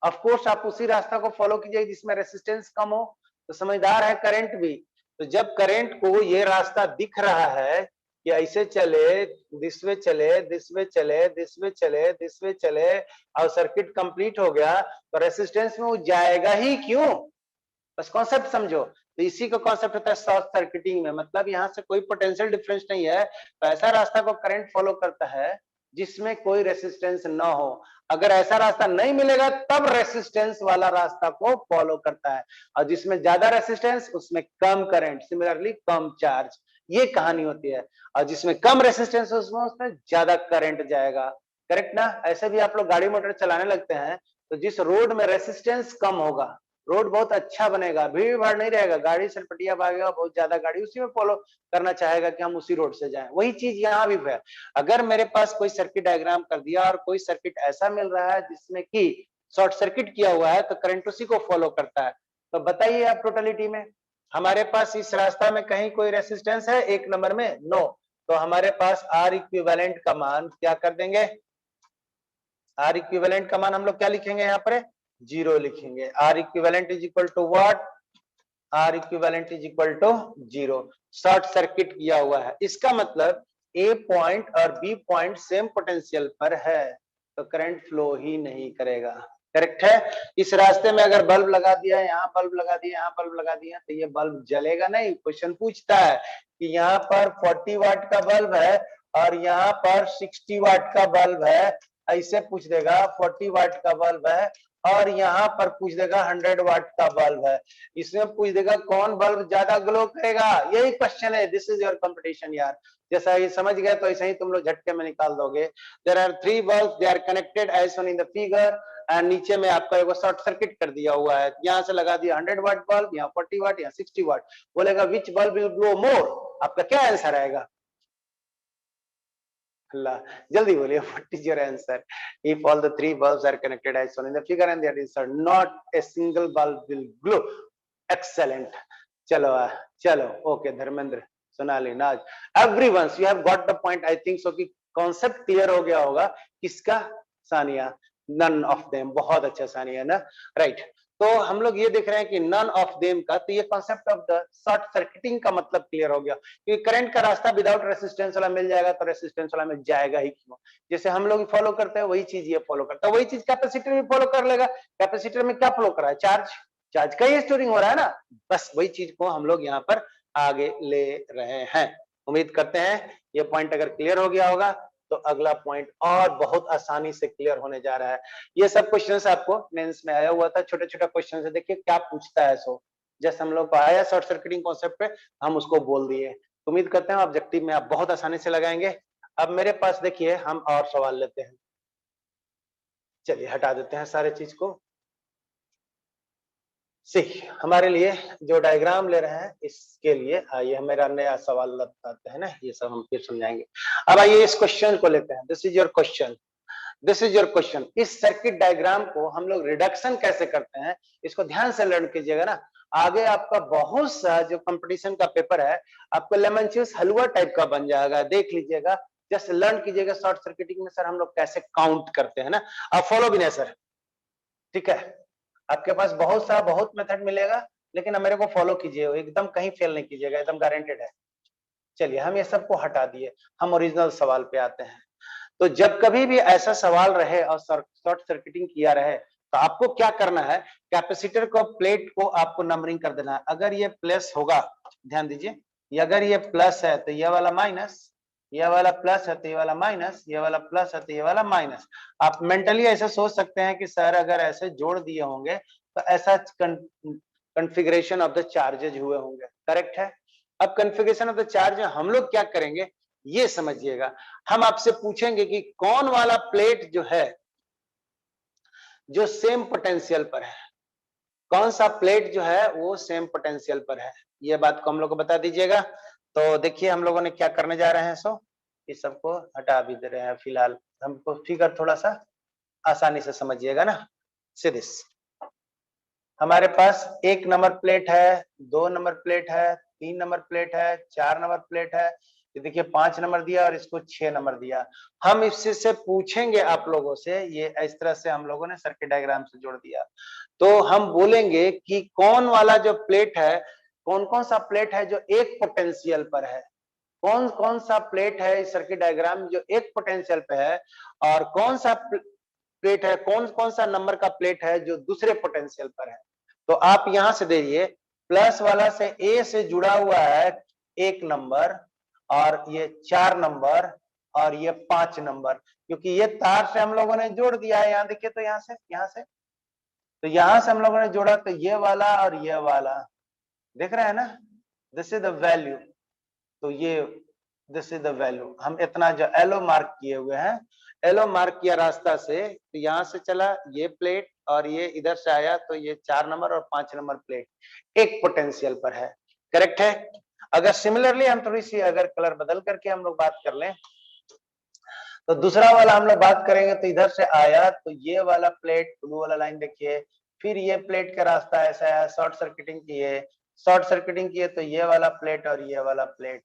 ऑफ कोर्स आप उसी रास्ता को फॉलो कीजिए जिसमें रेसिस्टेंस कम हो। तो समझदार है करंट भी। तो जब करंट को ये रास्ता दिख रहा है कि ऐसे चले, दिस वे चले, दिस वे चले, दिस वे चले, दिस वे चले, और सर्किट कंप्लीट हो गया, तो रेसिस्टेंस में वो जाएगा ही क्यों? बस कॉन्सेप्ट समझो। तो इसी का कॉन्सेप्ट होता है शॉर्ट सर्किटिंग में, मतलब यहाँ से कोई पोटेंशियल डिफरेंस नहीं है, तो ऐसा रास्ता को करंट फॉलो करता है जिसमें कोई रेसिस्टेंस ना हो। अगर ऐसा रास्ता नहीं मिलेगा तब रेसिस्टेंस वाला रास्ता को फॉलो करता है, और जिसमें ज्यादा रेसिस्टेंस उसमें कम करंट, सिमिलरली कम चार्ज, ये कहानी होती है। और जिसमें कम रेसिस्टेंस उसमें ज्यादा करंट जाएगा। करेक्ट ना? ऐसे भी आप लोग गाड़ी मोटर चलाने लगते हैं तो जिस रोड में रेसिस्टेंस कम होगा, रोड बहुत अच्छा बनेगा, भीड़ भाड़ नहीं रहेगा, गाड़ी सरपटिया भागेगा, बहुत ज्यादा गाड़ी उसी में फॉलो करना चाहेगा कि हम उसी रोड से जाएं। वही चीज यहाँ भी है। अगर मेरे पास कोई सर्किट डायग्राम कर दिया और कोई सर्किट ऐसा मिल रहा है जिसमें कि शॉर्ट सर्किट किया हुआ है, तो करंट उसी को फॉलो करता है। तो बताइए आप टोटलिटी में हमारे पास इस रास्ता में कहीं कोई रेसिस्टेंस है एक नंबर में? नो। तो हमारे पास आर इक्विवेलेंट का मान क्या कर देंगे? आर इक्विवेलेंट का मान हम लोग क्या लिखेंगे यहाँ पर? 0 लिखेंगे। R equivalent is equal to what? R equivalent is equal to 0। Short circuit किया हुआ है, इसका मतलब ए पॉइंट और बी पॉइंट सेम पोटेंशियल पर है, तो करंट फ्लो ही नहीं करेगा। करेक्ट है? इस रास्ते में अगर बल्ब लगा दिया, यहाँ बल्ब लगा दिया, यहाँ बल्ब लगा दिया, तो ये बल्ब जलेगा नहीं। क्वेश्चन पूछता है कि यहाँ पर 40 वाट का बल्ब है और यहाँ पर 60 वाट का बल्ब है, ऐसे पूछ देगा 40 वाट का बल्ब है और यहाँ पर पूछ देगा 100 वाट का बल्ब है, इसमें पूछ देगा कौन बल्ब ज्यादा ग्लो करेगा। यही क्वेश्चन है। दिस इज योर कंपटीशन यार। जैसा ये समझ गए तो ऐसे ही तुम लोग झटके में निकाल दोगे। There are 3 bulbs, they are connected as shown in the figure, and नीचे में आपका एक शॉर्ट सर्किट कर दिया हुआ है। यहाँ से लगा दिया 100 वाट बल्ब, यहाँ 40 वाट, यहाँ 60 वाट। बोलेगा विच बल्ब विल ग्लो मोर? आपका क्या आंसर आएगा? अल्लाह, जल्दी बोलिए, what is your answer? If all the 3 bulbs are connected as shown in the figure and there is not a single bulb will glow. Excellent. चलो चलो, okay धर्मेंद्र, सोनाली, नाज, everyone, you have got the point. I think so कि concept clear हो गया होगा। किसका? Sania. None of them, बहुत अच्छा सानिया ना, राइट। तो हम लोग ये देख रहे हैं कि नन ऑफ देम का, तो ये concept of the short circuiting का मतलब क्लियर हो गया कि करंट का रास्ता विदाउट रेसिस्टेंस वाला मिल जाएगा तो रेसिस्टेंस वाला में जाएगा ही क्यों? जैसे हम लोग फॉलो करते हैं वही चीज ये फॉलो करता है, वही चीज कैपेसिटर भी फॉलो कर लेगा। कैपेसिटर में क्या फ्लो कर रहा है? चार्ज। चार्ज का ही स्टोरिंग हो रहा है ना, बस वही चीज को हम लोग यहाँ पर आगे ले रहे हैं। उम्मीद करते हैं ये पॉइंट अगर क्लियर हो गया होगा तो अगला पॉइंट और बहुत आसानी से क्लियर होने जा रहा है। ये सब क्वेश्चंस आपको मेंस में आया हुआ था, छोटे छोटे क्वेश्चन है, देखिए क्या पूछता है। सो जैसे हम लोग को आया शॉर्ट सर्किटिंग कॉन्सेप्ट पे, हम उसको बोल दिए। उम्मीद करते हैं ऑब्जेक्टिव में आप बहुत आसानी से लगाएंगे। अब मेरे पास देखिए हम और सवाल लेते हैं। चलिए हटा देते हैं सारे चीज को। सी हमारे लिए जो डायग्राम ले रहे हैं इसके लिए आइए मेरा नया सवाल बताते हैं ना, ये सब हम फिर समझाएंगे। अब आइए इस क्वेश्चन को लेते हैं। This is your question, this is your question. इस सर्किट डायग्राम को हम लोग रिडक्शन कैसे करते हैं, इसको ध्यान से लर्न कीजिएगा ना। आगे आपका बहुत सा जो कंपटीशन का पेपर है आपको लेमन चूस हलवा टाइप का बन जाएगा, देख लीजिएगा। जस्ट लर्न कीजिएगा शॉर्ट सर्किटिंग में सर हम लोग कैसे काउंट करते हैं ना। आप फॉलो भी नहीं सर, ठीक है? आपके पास बहुत मेथड मिलेगा, लेकिन अब मेरे को फॉलो कीजिए, एकदम कहीं फेल नहीं कीजिएगा, एकदम गारंटेड है। चलिए हम ये सबको हटा दिए, हम ओरिजिनल सवाल पे आते हैं। तो जब कभी भी ऐसा सवाल रहे और शॉर्ट सर्किटिंग किया रहे तो आपको क्या करना है, कैपेसिटर को प्लेट को आपको नंबरिंग कर देना है। अगर ये प्लस होगा, ध्यान दीजिए, अगर ये प्लस है तो ये वाला माइनस, ये वाला प्लस है तो ये वाला माइनस, ये वाला प्लस है तो ये वाला माइनस। आप मेंटली ऐसे सोच सकते हैं कि सर अगर ऐसे जोड़ दिए होंगे तो ऐसा कॉन्फ़िगरेशन ऑफ द चार्जेज हुए होंगे। करेक्ट है? अब कॉन्फ़िगरेशन ऑफ द चार्ज हम लोग क्या करेंगे ये समझिएगा। हम आपसे पूछेंगे कि कौन वाला प्लेट जो है जो सेम पोटेंशियल पर है, कौन सा प्लेट जो है वो सेम पोटेंशियल पर है, ये बात को हम लोग को बता दीजिएगा। तो देखिए हम लोगों ने क्या करने जा रहे हैं। सो इस सबको हटा भी दे रहे हैं फिलहाल, हमको फिगर थोड़ा सा आसानी से समझिएगा ना। सीधीस हमारे पास 1 नंबर प्लेट है, 2 नंबर प्लेट है, 3 नंबर प्लेट है, 4 नंबर प्लेट है। ये देखिए 5 नंबर दिया और इसको 6 नंबर दिया। हम इससे से पूछेंगे आप लोगों से, ये इस तरह से हम लोगों ने सर्किट डायग्राम से जोड़ दिया। तो हम बोलेंगे कि कौन वाला जो प्लेट है, कौन कौन सा प्लेट है जो एक पोटेंशियल पर है, कौन कौन सा प्लेट है इस सर्किट डायग्राम जो एक पोटेंशियल पे है, और कौन सा प्लेट है, कौन कौन सा नंबर का प्लेट है जो दूसरे पोटेंशियल पर है। तो आप यहां से देखिए प्लस वाला से ए से जुड़ा हुआ है 1 नंबर और ये 4 नंबर, और ये 5 नंबर, क्योंकि ये तार से हम लोगों ने जोड़ दिया है। यहाँ देखिए तो यहाँ से तो यहाँ से हम लोगों ने जोड़ा, तो ये वाला और ये वाला देख रहे हैं ना, दिस इज द वैल्यू। तो ये दिस इज द वैल्यू, हम इतना जो एलो मार्क किए हुए हैं, एलो मार्क किया रास्ता से, तो यहाँ से चला ये प्लेट और ये इधर से आया, तो ये 4 नंबर और 5 नंबर प्लेट एक पोटेंशियल पर है। करेक्ट है। अगर सिमिलरली हम थोड़ी सी अगर कलर बदल करके हम लोग बात कर लें, तो दूसरा वाला हम लोग बात करेंगे, तो इधर से आया तो ये वाला प्लेट, ब्लू वाला लाइन देखिए, फिर ये प्लेट का रास्ता ऐसा है, शॉर्ट सर्किटिंग की है, शॉर्ट सर्किटिंग की है, तो ये वाला प्लेट और ये वाला प्लेट।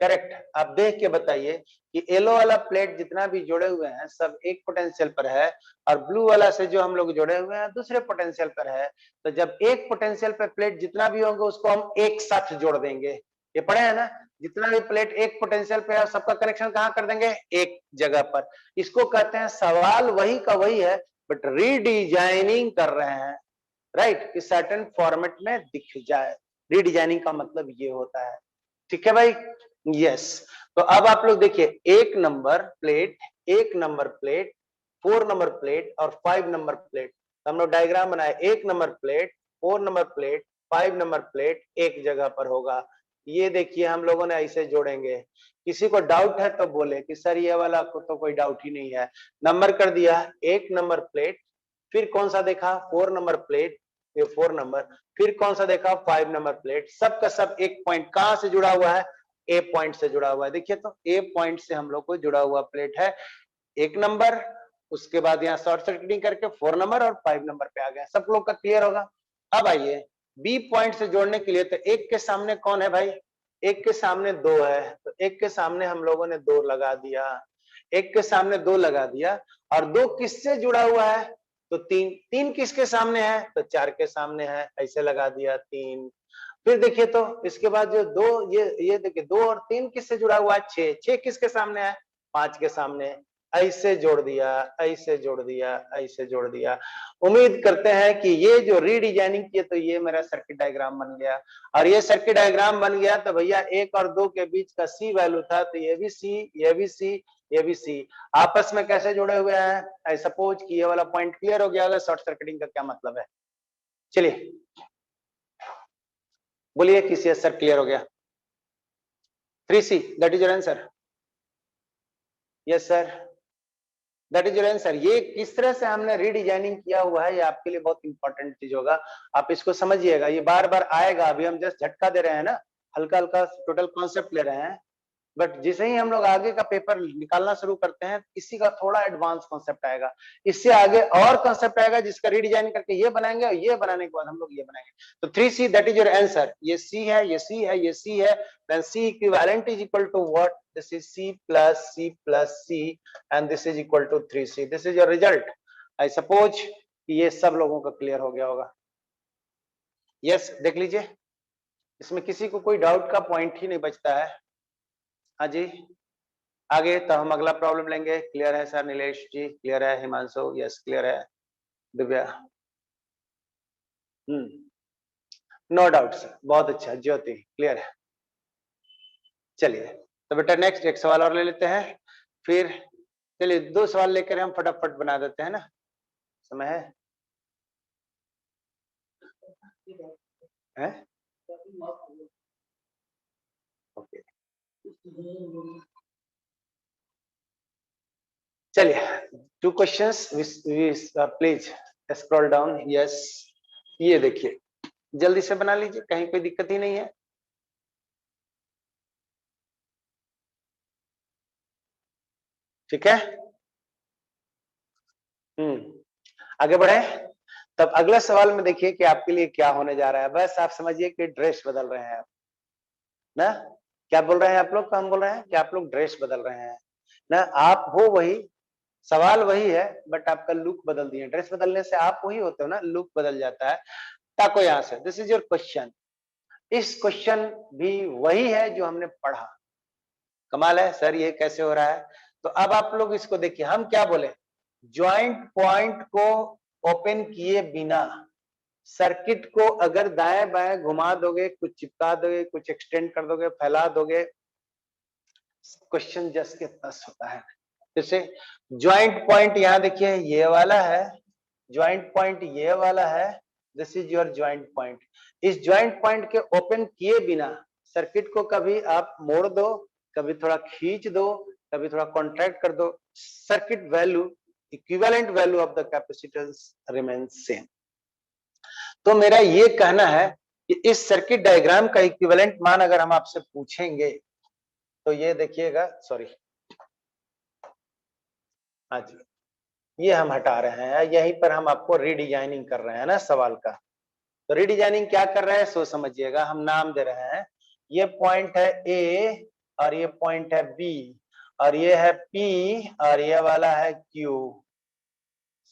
करेक्ट। आप देख के बताइए कि येलो वाला प्लेट जितना भी जुड़े हुए हैं सब एक पोटेंशियल पर है, और ब्लू वाला से जो हम लोग जुड़े हुए हैं दूसरे पोटेंशियल पर है। तो जब एक पोटेंशियल पर प्लेट जितना भी होंगे उसको हम एक साथ जोड़ देंगे। ये पढ़े हैं ना, जितना भी प्लेट एक पोटेंशियल पे है सबका कनेक्शन कहाँ कर देंगे, एक जगह पर। इसको कहते हैं सवाल वही का वही है, बट रीडिजाइनिंग कर रहे हैं, राइट, कि सर्टेन फॉर्मेट में दिख जाए। रीडिजाइनिंग का मतलब ये होता है। ठीक है भाई, यस। तो अब आप लोग देखिए, एक नंबर प्लेट, 4 नंबर प्लेट और 5 नंबर प्लेट, तो हम लोग डायग्राम बनाए, 1 number plate, 4 number plate, 5 number plate एक जगह पर होगा। ये देखिए हम लोगों ने ऐसे जोड़ेंगे। किसी को डाउट है तो बोले कि सर ये वाला को तो कोई डाउट ही नहीं है। नंबर कर दिया, 1 नंबर प्लेट, फिर कौन सा देखा, 4 नंबर प्लेट, ये 4 नंबर, फिर कौन सा देखा, 5 नंबर प्लेट। सब का सब एक पॉइंट कहां से जुड़ा हुआ है, ए पॉइंट से जुड़ा हुआ है। देखिए तो ए पॉइंट से हम लोग को जुड़ा हुआ प्लेट है, 1 नंबर, उसके बाद यहाँ शॉर्ट सर्किटिंग करके 4 नंबर और 5 नंबर पे आ गया। सब लोग का क्लियर होगा। अब आइए बी पॉइंट से जोड़ने के लिए, तो एक के सामने कौन है भाई, एक के सामने 2 है, तो एक के सामने हम लोगों ने 2 लगा दिया, एक के सामने 2 लगा दिया। और 2 किससे जुड़ा हुआ है, तो 3, 3 किसके सामने है, तो 4 के सामने है, ऐसे लगा दिया 3। फिर देखिए तो इसके बाद जो 2, ये देखिए 2 और 3 किससे जुड़ा हुआ है, 6, 6 किसके सामने है, 5 के सामने, ऐसे जोड़ दिया, ऐसे जोड़ दिया, ऐसे जोड़ दिया। उम्मीद करते हैं कि ये जो रीडिजाइनिंग किए, तो ये मेरा सर्किट डायग्राम बन गया। और ये सर्किट डायग्राम बन गया तो भैया 1 और 2 के बीच का सी वैल्यू था, तो ये भी सी, ये भी सी, ये भी सी, आपस में कैसे जुड़े हुए हैं। आई सपोज कि ये वाला पॉइंट क्लियर हो गया होगा, शॉर्ट सर्किटिंग का क्या मतलब है। चलिए बोलिए किसी सर क्लियर हो गया। 3C, that is your answer. Yes sir, that is your answer. ये किस तरह से हमने रीडिजाइनिंग किया हुआ है, ये आपके लिए बहुत इंपॉर्टेंट चीज होगा, आप इसको समझिएगा। ये बार बार आएगा, अभी हम जस्ट झटका दे रहे हैं ना, हल्का हल्का टोटल कॉन्सेप्ट ले रहे हैं, बट जैसे ही हम लोग आगे का पेपर निकालना शुरू करते हैं, इसी का थोड़ा एडवांस कॉन्सेप्ट आएगा, इससे आगे और कॉन्सेप्ट आएगा जिसका रीडिजाइन करके ये बनाएंगे, और ये बनाने के बाद हम लोग ये बनाएंगे। तो 3C, that is your answer. ये C है, ये C है, ये C है, then C equivalent is equal to what, this is C plus C plus C and this is equal to 3C, this is your result। I suppose कि ये सब लोगों का क्लियर हो गया होगा। यस, देख लीजिए, इसमें किसी को कोई डाउट का पॉइंट ही नहीं बचता है। हाँ जी, आगे तो हम अगला प्रॉब्लम लेंगे। क्लियर है सर, नीलेश जी क्लियर है, हिमांशु यस क्लियर है, दिव्या नो डाउट सर, बहुत अच्छा, ज्योति क्लियर है। चलिए तो बेटा नेक्स्ट एक सवाल और ले लेते हैं, फिर चलिए 2 सवाल लेकर हम फटाफट बना देते हैं ना, समय है, है? ओके चलिए 2 questions please scroll down. Yes, ये देखिए जल्दी से बना लीजिए, कहीं कोई दिक्कत ही नहीं है। ठीक है, आगे बढ़े। तब अगला सवाल में देखिए कि आपके लिए क्या होने जा रहा है। बस आप समझिए कि ड्रेस बदल रहे हैं आप ना, क्या बोल रहे हैं आप लोग, हम बोल रहे हैं कि आप लोग ड्रेस बदल रहे हैं ना, आप हो वही, सवाल वही है, बट आपका लुक बदल दिए। ड्रेस बदलने से आप वही होते हो ना, लुक बदल जाता है। ताको यहाँ से, दिस इज योर क्वेश्चन। इस क्वेश्चन भी वही है जो हमने पढ़ा। कमाल है सर, ये कैसे हो रहा है। तो अब आप लोग इसको देखिए, हम क्या बोले, ज्वाइंट पॉइंट को ओपन किए बिना सर्किट को अगर दाएं बाएं घुमा दोगे, कुछ चिपका दोगे, कुछ एक्सटेंड कर दोगे, फैला दोगे, क्वेश्चन जस्ट के तस होता है। जैसे ज्वाइंट पॉइंट यहाँ देखिए ये वाला है, ज्वाइंट पॉइंट ये वाला है, this is your joint point. इस ज्वाइंट पॉइंट के ओपन किए बिना सर्किट को कभी आप मोड़ दो, कभी थोड़ा खींच दो, कभी थोड़ा कॉन्ट्रैक्ट कर दो, circuit value equivalent value of the capacitance remains same. तो मेरा ये कहना है कि इस सर्किट डायग्राम का इक्विवेलेंट मान अगर हम आपसे पूछेंगे तो ये देखिएगा, सॉरी हाँ जी, ये हम हटा रहे हैं, यहीं पर हम आपको रीडिजाइनिंग कर रहे हैं ना सवाल का। तो रीडिजाइनिंग क्या कर रहे हैं सो समझिएगा, हम नाम दे रहे हैं, ये पॉइंट है ए और ये पॉइंट है बी और ये है पी और ये वाला है क्यू,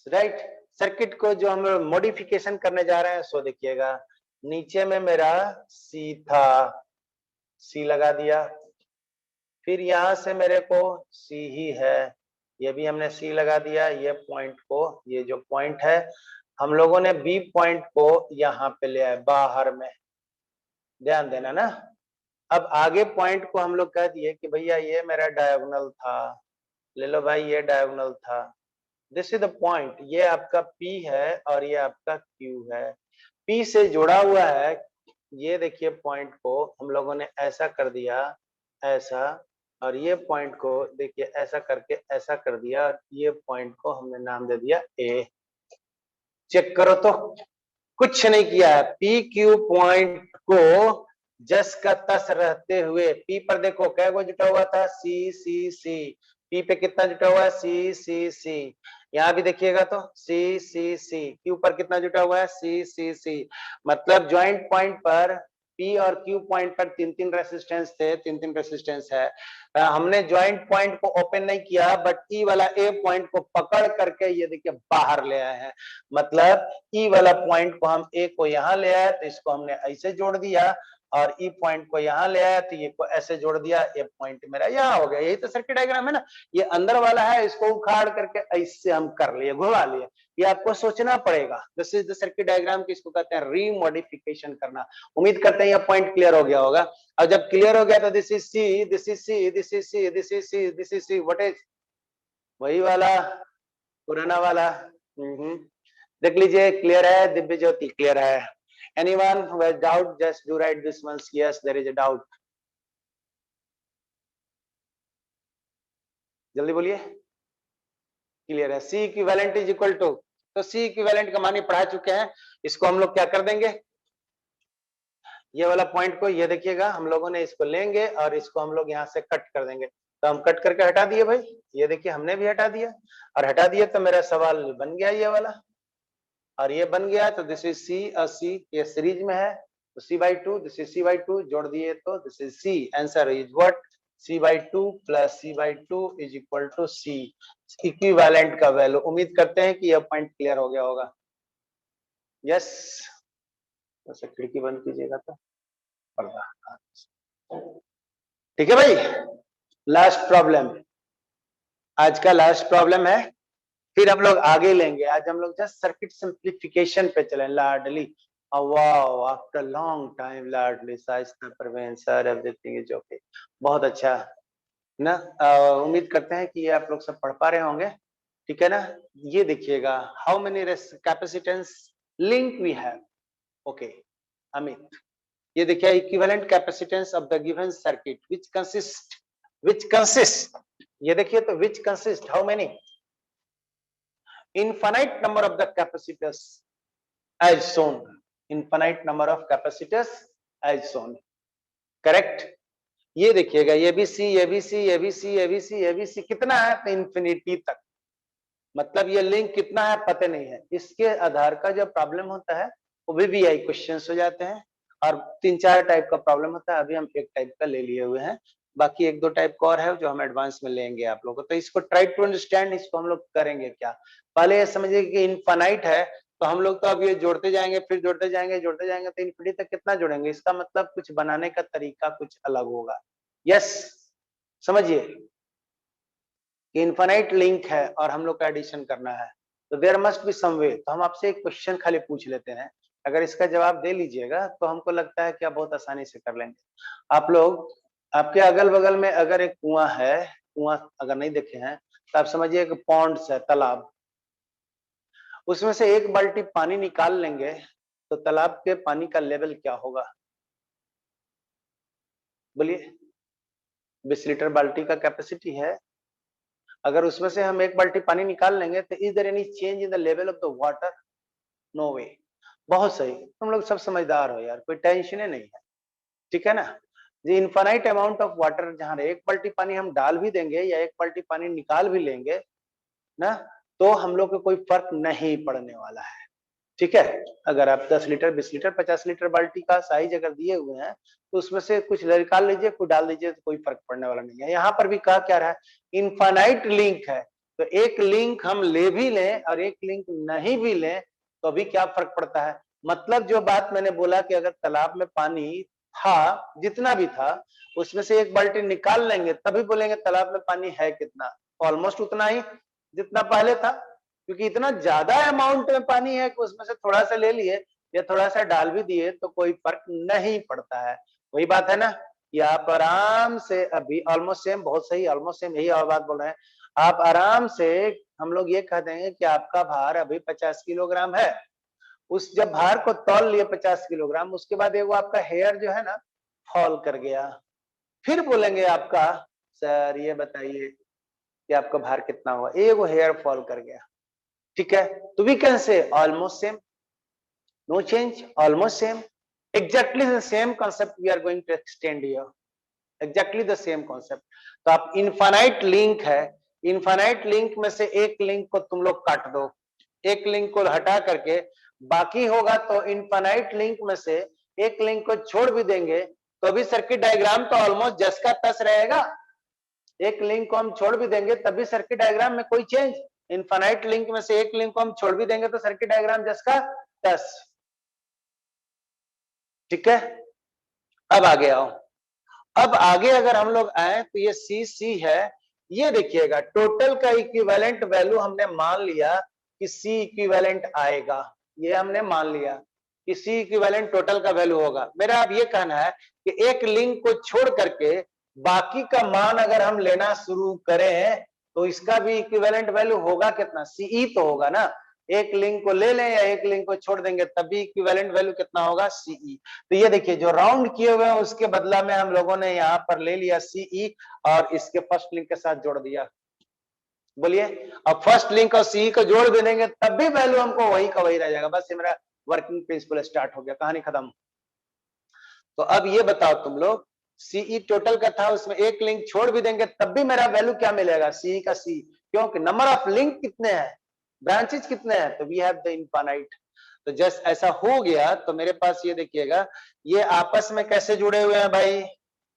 राइट। सर्किट को जो हम मॉडिफिकेशन करने जा रहे हैं सो देखिएगा, नीचे में मेरा सी था, सी लगा दिया, फिर यहां से मेरे को सी ही है, ये भी हमने सी लगा दिया, ये पॉइंट को, ये जो पॉइंट है हम लोगों ने बी पॉइंट को यहाँ पे ले आए बाहर में, ध्यान देना ना। अब आगे पॉइंट को हम लोग कह दिए कि भैया ये मेरा डायगोनल था, ले लो भाई ये डायगोनल था, दिस इज द पॉइंट, ये आपका P है और ये आपका Q है, P से जुड़ा हुआ है, ये देखिए पॉइंट को हम लोगों ने ऐसा कर दिया, ऐसा, और ये पॉइंट को देखिए ऐसा करके ऐसा कर दिया, और ये पॉइंट को हमने नाम दे दिया A। चेक करो तो कुछ नहीं किया है, पी क्यू पॉइंट को जस का तस रहते हुए, पी पर देखो क्या को जुटा हुआ था, सी सी सी, पी पे कितना जुटा हुआ है, सी सी सी, यहाँ भी देखिएगा तो सी सी सी, क्यू पर कितना जुटा हुआ है, सी सी सी, मतलब ज्वाइंट पॉइंट पर पी और क्यू पॉइंट पर तीन तीन रेसिस्टेंस थे, तीन तीन रेसिस्टेंस है। हमने ज्वाइंट पॉइंट को ओपन नहीं किया, बट ई वाला ए पॉइंट को पकड़ करके ये देखिए बाहर ले आए हैं, मतलब ई वाला पॉइंट को हम ए को यहाँ ले आए तो इसको हमने ऐसे जोड़ दिया, और ई पॉइंट को यहाँ ले आया तो ये को ऐसे जोड़ दिया, ए पॉइंट मेरा यहाँ हो गया। यही तो सर्किट डायग्राम है ना, ये अंदर वाला है, इसको उखाड़ करके ऐसे हम कर लिए, घुमा लिए, ये आपको सोचना पड़ेगा। This is the circuit diagram, किसको कहते हैं, रीमॉडिफिकेशन करना। उम्मीद करते हैं ये पॉइंट क्लियर हो गया होगा। और जब क्लियर हो गया तो this is C, this is C, this is C, this is C, this is C, what is, वही वाला पुराना वाला। देख लीजिए क्लियर है, दिव्य ज्योति क्लियर है। Anyone who has doubt, just do write this once. Yes, there is a doubt. जल्दी बोलिए, क्लियर है। C equivalent is equal to, तो C इक्विवेलेंट का मान पढ़ा चुके हैं, इसको हम लोग क्या कर देंगे, ये वाला पॉइंट को, ये देखिएगा हम लोगों ने इसको लेंगे और इसको हम लोग यहाँ से कट कर देंगे, तो हम कट करके हटा दिए भाई, ये देखिए हमने भी हटा दिया, और हटा दिया तो मेरा सवाल बन गया ये वाला, और ये बन गया तो दिस इज सी, और सी ये सीरीज में है तो c/2, दिस इज c/2, जोड़ दिए तो this is c, answer is what, c/2 plus c/2 is equal to c, equivalent का वैल्यू। उम्मीद करते हैं कि यह पॉइंट क्लियर हो गया होगा। यस, वैसे खिड़की बंद कीजिएगा तो पर्दा, ठीक है भाई। लास्ट प्रॉब्लम, आज का लास्ट प्रॉब्लम है, फिर हम लोग आगे लेंगे। आज हम लोग जस्ट सर्किट सिंप्लीफिकेशन पे चले Ladli, wow after long time Ladli Shaista Parveen sir, everything is okay, बहुत अच्छा ना। उम्मीद करते हैं कि ये आप लोग सब पढ़ पा रहे होंगे, ठीक है ना। ये देखिएगा, how many capacitance link we have, okay Amit, ये देखिए equivalent capacitance of the given circuit which consist, ये देखिए तो which consist how many, infinite number of the capacitors as shown, infinite number of capacitors as shown, correct। ये देखिएगा ये भी सी, ये भी सी, ये भी सी, ये भी सी, ये भी सी, कितना है तो इंफिनिटी तक, मतलब ये लिंक कितना है पता नहीं है। इसके आधार का जो प्रॉब्लम होता है वो VVI क्वेश्चंस हो जाते हैं, और 3-4 टाइप का प्रॉब्लम होता है, अभी हम एक टाइप का ले लिए हुए हैं, बाकी 1-2 टाइप का और है जो हम एडवांस में लेंगे आप लोगों को। तो इसको ट्राई टू अंडरस्टैंड, इसको हम लोग करेंगे क्या, पहले ये समझिए कि इनफाइनाइट है, तो हम लोग तो अब ये जोड़ते जाएंगे, फिर जोड़ते जाएंगे, जोड़ते जाएंगे, तो इन्फिनिटी तक कितना जोड़ेंगे, इसका मतलब कुछ बनाने का तरीका कुछ अलग होगा। यस, समझिए कि इनफाइनाइट लिंक है और हम लोग का एडिशन करना है, तो देयर मस्ट बी सम वे। तो हम आपसे एक क्वेश्चन खाली पूछ लेते हैं, अगर इसका जवाब दे लीजिएगा तो हमको लगता है कि आप बहुत आसानी से कर लेंगे। आप लोग आपके अगल बगल में अगर एक कुआं है, कुआं अगर नहीं देखे हैं तो आप समझिए एक पॉन्ड्स है, तालाब, उसमें से एक बाल्टी पानी निकाल लेंगे तो तालाब के पानी का लेवल क्या होगा? बोलिए। 20 लीटर बाल्टी का कैपेसिटी है, अगर उसमें से हम एक बाल्टी पानी निकाल लेंगे तो is there any change in the level of the water? No way. बहुत सही, तुम लोग सब समझदार हो यार, कोई टेंशन नहीं है, ठीक है ना। ये इनफाइनाइट अमाउंट ऑफ वाटर, जहां एक बाल्टी पानी हम डाल भी देंगे या एक बाल्टी पानी निकाल भी लेंगे ना, तो हम लोग को कोई फर्क नहीं पड़ने वाला है, ठीक है। अगर आप 10 लीटर, 20 लीटर, 50 लीटर बाल्टी का साइज अगर दिए हुए हैं तो उसमें से कुछ निकाल लीजिए, कुछ डाल दीजिए, तो कोई फर्क पड़ने वाला नहीं है। यहाँ पर भी कहा क्या रहा है, इनफाइनाइट लिंक है, तो एक लिंक हम ले भी लें और एक लिंक नहीं भी लें तो अभी क्या फर्क पड़ता है। मतलब जो बात मैंने बोला कि अगर तालाब में पानी था, जितना भी था, उसमें से एक बाल्टी निकाल लेंगे तभी बोलेंगे तालाब में पानी है कितना, ऑलमोस्ट उतना ही जितना पहले था, क्योंकि इतना ज्यादा अमाउंट में पानी है कि उसमें से थोड़ा सा ले लिए या थोड़ा सा डाल भी दिए तो कोई फर्क नहीं पड़ता है। वही बात है ना कि आप आराम से अभी ऑलमोस्ट सेम, बहुत सही, ऑलमोस्ट सेम, यही और बात बोल रहे हैं आप आराम से। हम लोग ये कह देंगे कि आपका भार अभी 50 किलोग्राम है, उस जब भार को तौल लिए 50 किलोग्राम, उसके बाद एगो आपका हेयर जो है ना फॉल कर गया, फिर बोलेंगे आपका सर ये बताइए कि आपका भार कितना हुआ, एगो हेयर फॉल कर गया, ठीक है। तो we can say almost same, no change, almost same, exactly the same concept we are going to extend here, exactly the same concept. तो आप इनफाइनाइट लिंक है, इनफाइनाइट लिंक में से एक लिंक को तुम लोग काट दो, एक लिंक को हटा करके बाकी होगा, तो इनफाइनाइट लिंक में से एक लिंक को छोड़ भी देंगे तो भी सर्किट डायग्राम तो ऑलमोस्ट जस का तस रहेगा। एक लिंक को हम छोड़ भी देंगे तभी सर्किट डायग्राम में कोई चेंज, इनफाइनाइट लिंक में से एक लिंक को हम छोड़ भी देंगे तो सर्किट डायग्राम जस का तस, ठीक है। अब आगे आओ, अब आगे अगर हम लोग आए तो ये सी सी है, ये देखिएगा टोटल का इक्विवेलेंट वैल्यू हमने मान लिया कि सी इक्विवेलेंट आएगा, ये हमने मान लिया कि सी इक्विवेलेंट टोटल का वैल्यू होगा। मेरा अब ये कहना है कि एक लिंक को छोड़ करके बाकी का मान अगर हम लेना शुरू करें तो इसका भी इक्विवेलेंट वैल्यू होगा कितना, सीई तो होगा ना। एक लिंक को ले लें या एक लिंक को छोड़ देंगे तभी इक्विवेलेंट वैल्यू कितना होगा, सीई। तो ये देखिए जो राउंड किए हुए हैं उसके बदला में हम लोगों ने यहाँ पर ले लिया सीई और इसके फर्स्ट लिंक के साथ जोड़ दिया। बोलिए, अब फर्स्ट लिंक और सीई को जोड़ भी देंगे तब भी वैल्यू हमको वही का वही रह जाएगा। बस ये मेरा वर्किंग प्रिंसिपल स्टार्ट हो गया, कहानी खत्म। तो अब ये बताओ तुम लोग, सीई टोटल का था, उसमें एक लिंक छोड़ भी देंगे तब भी मेरा वैल्यू क्या मिलेगा, सीई का सी, क्योंकि नंबर ऑफ लिंक कितने हैं, ब्रांचेज कितने हैं, तो वी हैव द इनफाइनाइट। तो जस्ट ऐसा हो गया तो मेरे पास ये देखिएगा, ये आपस में कैसे जुड़े हुए हैं भाई,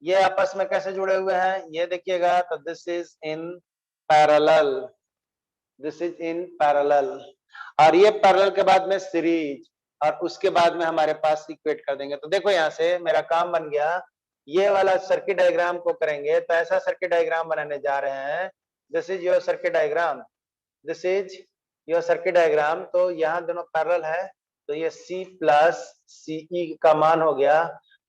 ये आपस में कैसे जुड़े हुए हैं, ये देखिएगा, तो this is in parallel, this is in parallel, और ये पैरेलल के बाद में सीरीज, और उसके बाद में हमारे पास इक्वेट कर देंगे। तो देखो यहां से मेरा काम बन गया, ये वाला सर्किट डायग्राम को करेंगे तो ऐसा सर्किट डायग्राम बनाने जा रहे हैं, this is your circuit diagram, this is your circuit diagram. तो यहाँ दोनों पैरेलल है, तो ये C प्लस सीई का मान हो गया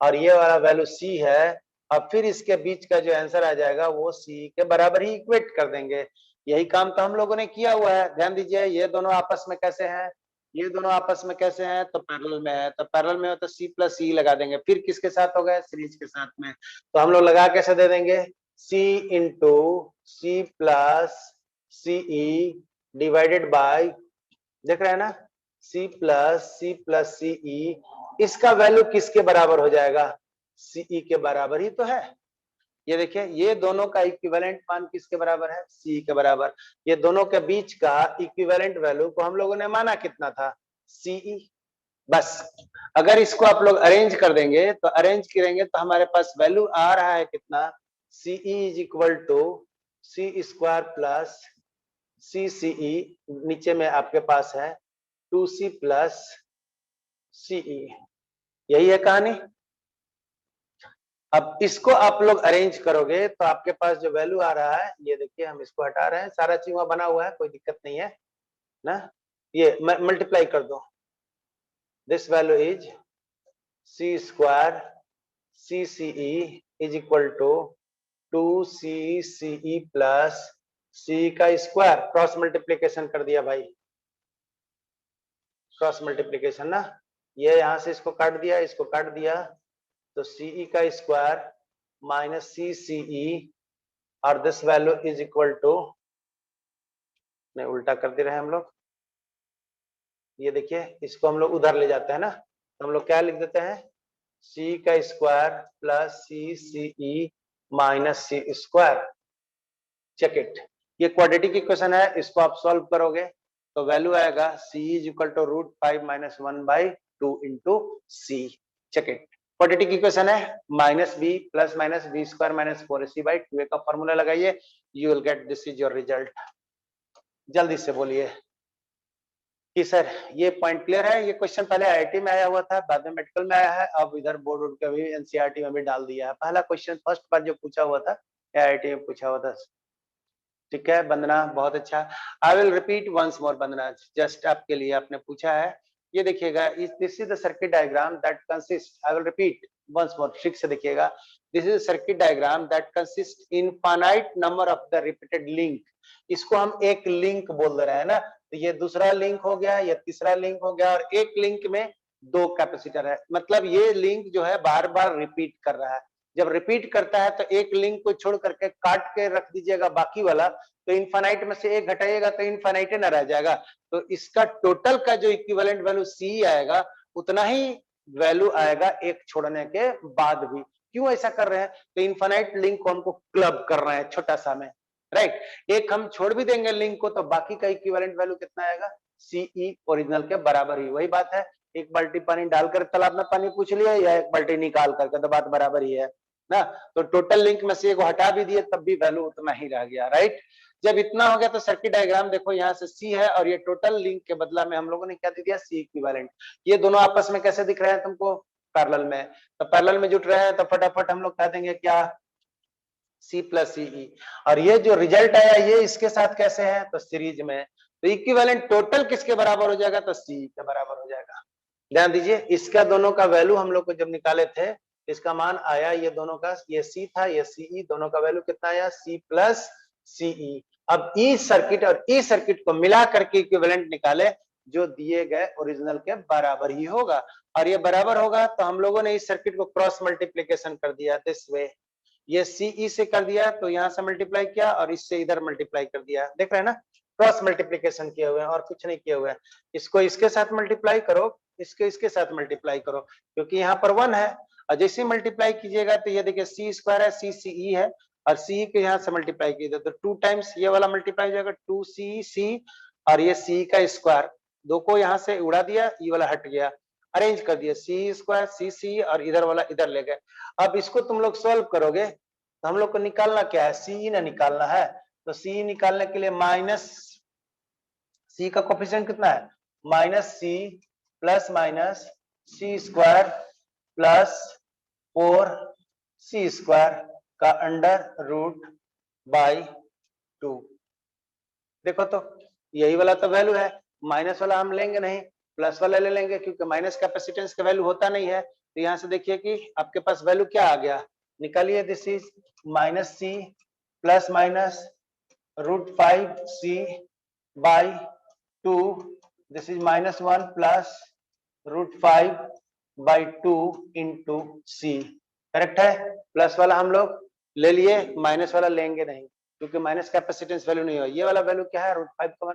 और ये वाला वैल्यू C है, और फिर इसके बीच का जो आंसर आ जाएगा वो C के बराबर ही इक्वेट कर देंगे। यही काम तो हम लोगों ने किया हुआ है, ध्यान दीजिए, ये दोनों आपस में कैसे हैं, ये दोनों आपस में कैसे हैं, तो पैरेलल में है, तो पैरेलल में हो तो C प्लस C लगा देंगे, फिर किसके साथ हो गए, सीरीज के साथ में। तो हम लोग लगा कैसे दे देंगे, C into C plus CE divided by, देख रहे हैं ना, C प्लस सीई, इसका वैल्यू किसके बराबर हो जाएगा, सीई के बराबर ही तो है। ये देखिए ये दोनों का इक्विवेलेंट मान किसके बराबर है, सी के बराबर। ये दोनों के बीच का इक्विवेलेंट वैल्यू को हम लोगों ने माना कितना था, सीई। बस अगर इसको आप लोग अरेंज कर देंगे, तो अरेंज करेंगे तो हमारे पास वैल्यू आ रहा है कितना, CE is equal to C square plus C CE, नीचे में आपके पास है 2C प्लस सीई, यही है कहानी। अब इसको आप लोग अरेंज करोगे तो आपके पास जो वैल्यू आ रहा है, ये देखिए हम इसको हटा रहे हैं, सारा चीज वहां बना हुआ है, कोई दिक्कत नहीं है ना। ये मल्टीप्लाई कर दो, this value is C square C CE is equal to 2c ce plus c का स्क्वायर, क्रॉस मल्टीप्लीकेशन कर दिया भाई, क्रॉस मल्टीप्लीकेशन ना, ये यहां से इसको काट दिया, इसको काट दिया, तो ce का स्क्वायर माइनस c ce, और this value is equal to, नहीं उल्टा कर दे रहे हैं हम लोग, ये देखिए इसको हम लोग उधर ले जाते हैं ना, तो हम लोग क्या लिख देते हैं, c का square plus c ce minus c square. Check it, ये क्वाड्रेटिक इक्वेशन है, इसको आप सॉल्व करोगे तो वैल्यू आएगा c is equal to root 5 minus 1/2 into c। Check it, quadratic equation है, minus B plus minus B square minus 4ac/2a का formula लगाइए, you will get, this is your result. जल्दी से बोलिए कि सर ये पॉइंट क्लियर है। ये क्वेश्चन पहले आईआईटी में आया हुआ था, बाद में मेडिकल में आया है, अब इधर बोर्ड का भी एनसीईआरटी में भी डाल दिया है। पहला क्वेश्चन फर्स्ट बार जो पूछा हुआ था आईआईटी में पूछा हुआ था। ठीक है वंदना, बहुत अच्छा। I will repeat once more Vandana, just आपके लिए आपने पूछा है। ये देखिएगा, this is the circuit diagram that consist, I will repeat once more, ठीक से देखिएगा, this is circuit diagram that consist infinite number of the repeated link. इसको हम एक लिंक बोल दे रहे हैं ना, तो ये दूसरा लिंक हो गया, ये तीसरा लिंक हो गया, और एक लिंक में दो कैपेसिटर है, मतलब ये लिंक जो है बार बार रिपीट कर रहा है। जब रिपीट करता है तो एक लिंक को छोड़ करके काट के रख दीजिएगा बाकी वाला, तो इनफाइनाइट में से एक घटाइएगा तो इनफाइनाइट ना रह जाएगा, तो इसका टोटल का जो इक्विवेलेंट वैल्यू सी आएगा उतना ही वैल्यू आएगा एक छोड़ने के बाद भी। क्यों ऐसा कर रहे हैं, तो इनफाइनाइट लिंक को हमको क्लब कर रहे हैं छोटा सा में, राइट। एक हम छोड़ भी देंगे लिंक को तो बाकी का इक्विवेलेंट वैल्यू कितना आएगा, सीई ओरिजिनल के बराबर ही। वही बात है, एक बाल्टी पानी डालकर तालाब में पानी पूछ लिया या एक बाल्टी निकाल करके, तो बात बराबर ही है ना। तो टोटल लिंक में से एक हटा भी दिए तब भी वैल्यू उतना ही रह गया, राइट। जब इतना हो गया तो सर्किट डायग्राम देखो, यहाँ से सी है और ये टोटल लिंक के बदला में हम लोगों ने क्या दे दिया, सी इक्विवेलेंट। ये दोनों आपस में कैसे दिख रहे हैं तुमको, पैरेलल में, तो पैरेलल में जुट रहे हैं तो फटाफट हम लोग कह देंगे क्या, C प्लस सीई। और ये जो रिजल्ट आया ये इसके साथ कैसे है, तो सीरीज में, तो इक्विवेलेंट टोटल किसके बराबर हो जाएगा, तो C के बराबर हो जाएगा। ध्यान दीजिए, इसका दोनों का वैल्यू हम लोग को जब निकाले थे, इसका मान आया ये दोनों का, ये C था ये CE, दोनों का वैल्यू कितना आया, C प्लस CE। अब ई सर्किट और ई सर्किट को मिला करके इक्विवेलेंट निकाले, जो दिए गए ओरिजिनल के बराबर ही होगा, और ये बराबर होगा तो हम लोगों ने इस सर्किट को क्रॉस मल्टीप्लीकेशन कर दिया दिस वे, ये सीई से कर दिया तो यहां से मल्टीप्लाई किया और इससे इधर मल्टीप्लाई कर दिया, देख रहे हैं ना, क्रॉस मल्टीप्लीकेशन किए हुए हैं और कुछ नहीं किए हुए हैं। इसको इसके साथ मल्टीप्लाई करो, इसके इसके साथ मल्टीप्लाई करो, क्योंकि यहाँ पर 1 है, और जैसे मल्टीप्लाई कीजिएगा तो ये देखिए सी स्क्वायर है, सी सीई है, और सी के यहाँ से मल्टीप्लाई कीजिए तो 2 टाइम्स ये वाला मल्टीप्लाई हो जाएगा 2c और ये सी का स्क्वायर, दो को यहाँ से उड़ा दिया, ये वाला हट गया, अरेंज कर दिया, सी स्क्वायर सी और इधर वाला इधर ले गए। अब इसको तुम लोग सॉल्व करोगे तो हम लोग को निकालना क्या है, सी ना निकालना है, तो सी निकालने के लिए माइनस सी का कोफिशिएंट कितना है, माइनस सी प्लस माइनस सी स्क्वायर प्लस 4c स्क्वायर का अंडर रूट बाई 2। देखो तो यही वाला तो वैल्यू है, माइनस वाला हम लेंगे नहीं, प्लस वाला ले लेंगे, क्योंकि माइनस कैपेसिटेंस का वैल्यू होता नहीं है। तो यहाँ से देखिए कि आपके पास वैल्यू क्या आ गया, निकालिए, this is minus C plus minus root 5c by 2, this is -1 plus root 5 by 2 into C. Correct है, प्लस वाला हम लोग ले लिए, माइनस वाला लेंगे नहीं, क्योंकि माइनस कैपेसिटेंस वैल्यू नहीं हो। ये वाला वैल्यू क्या है, रूट 5 का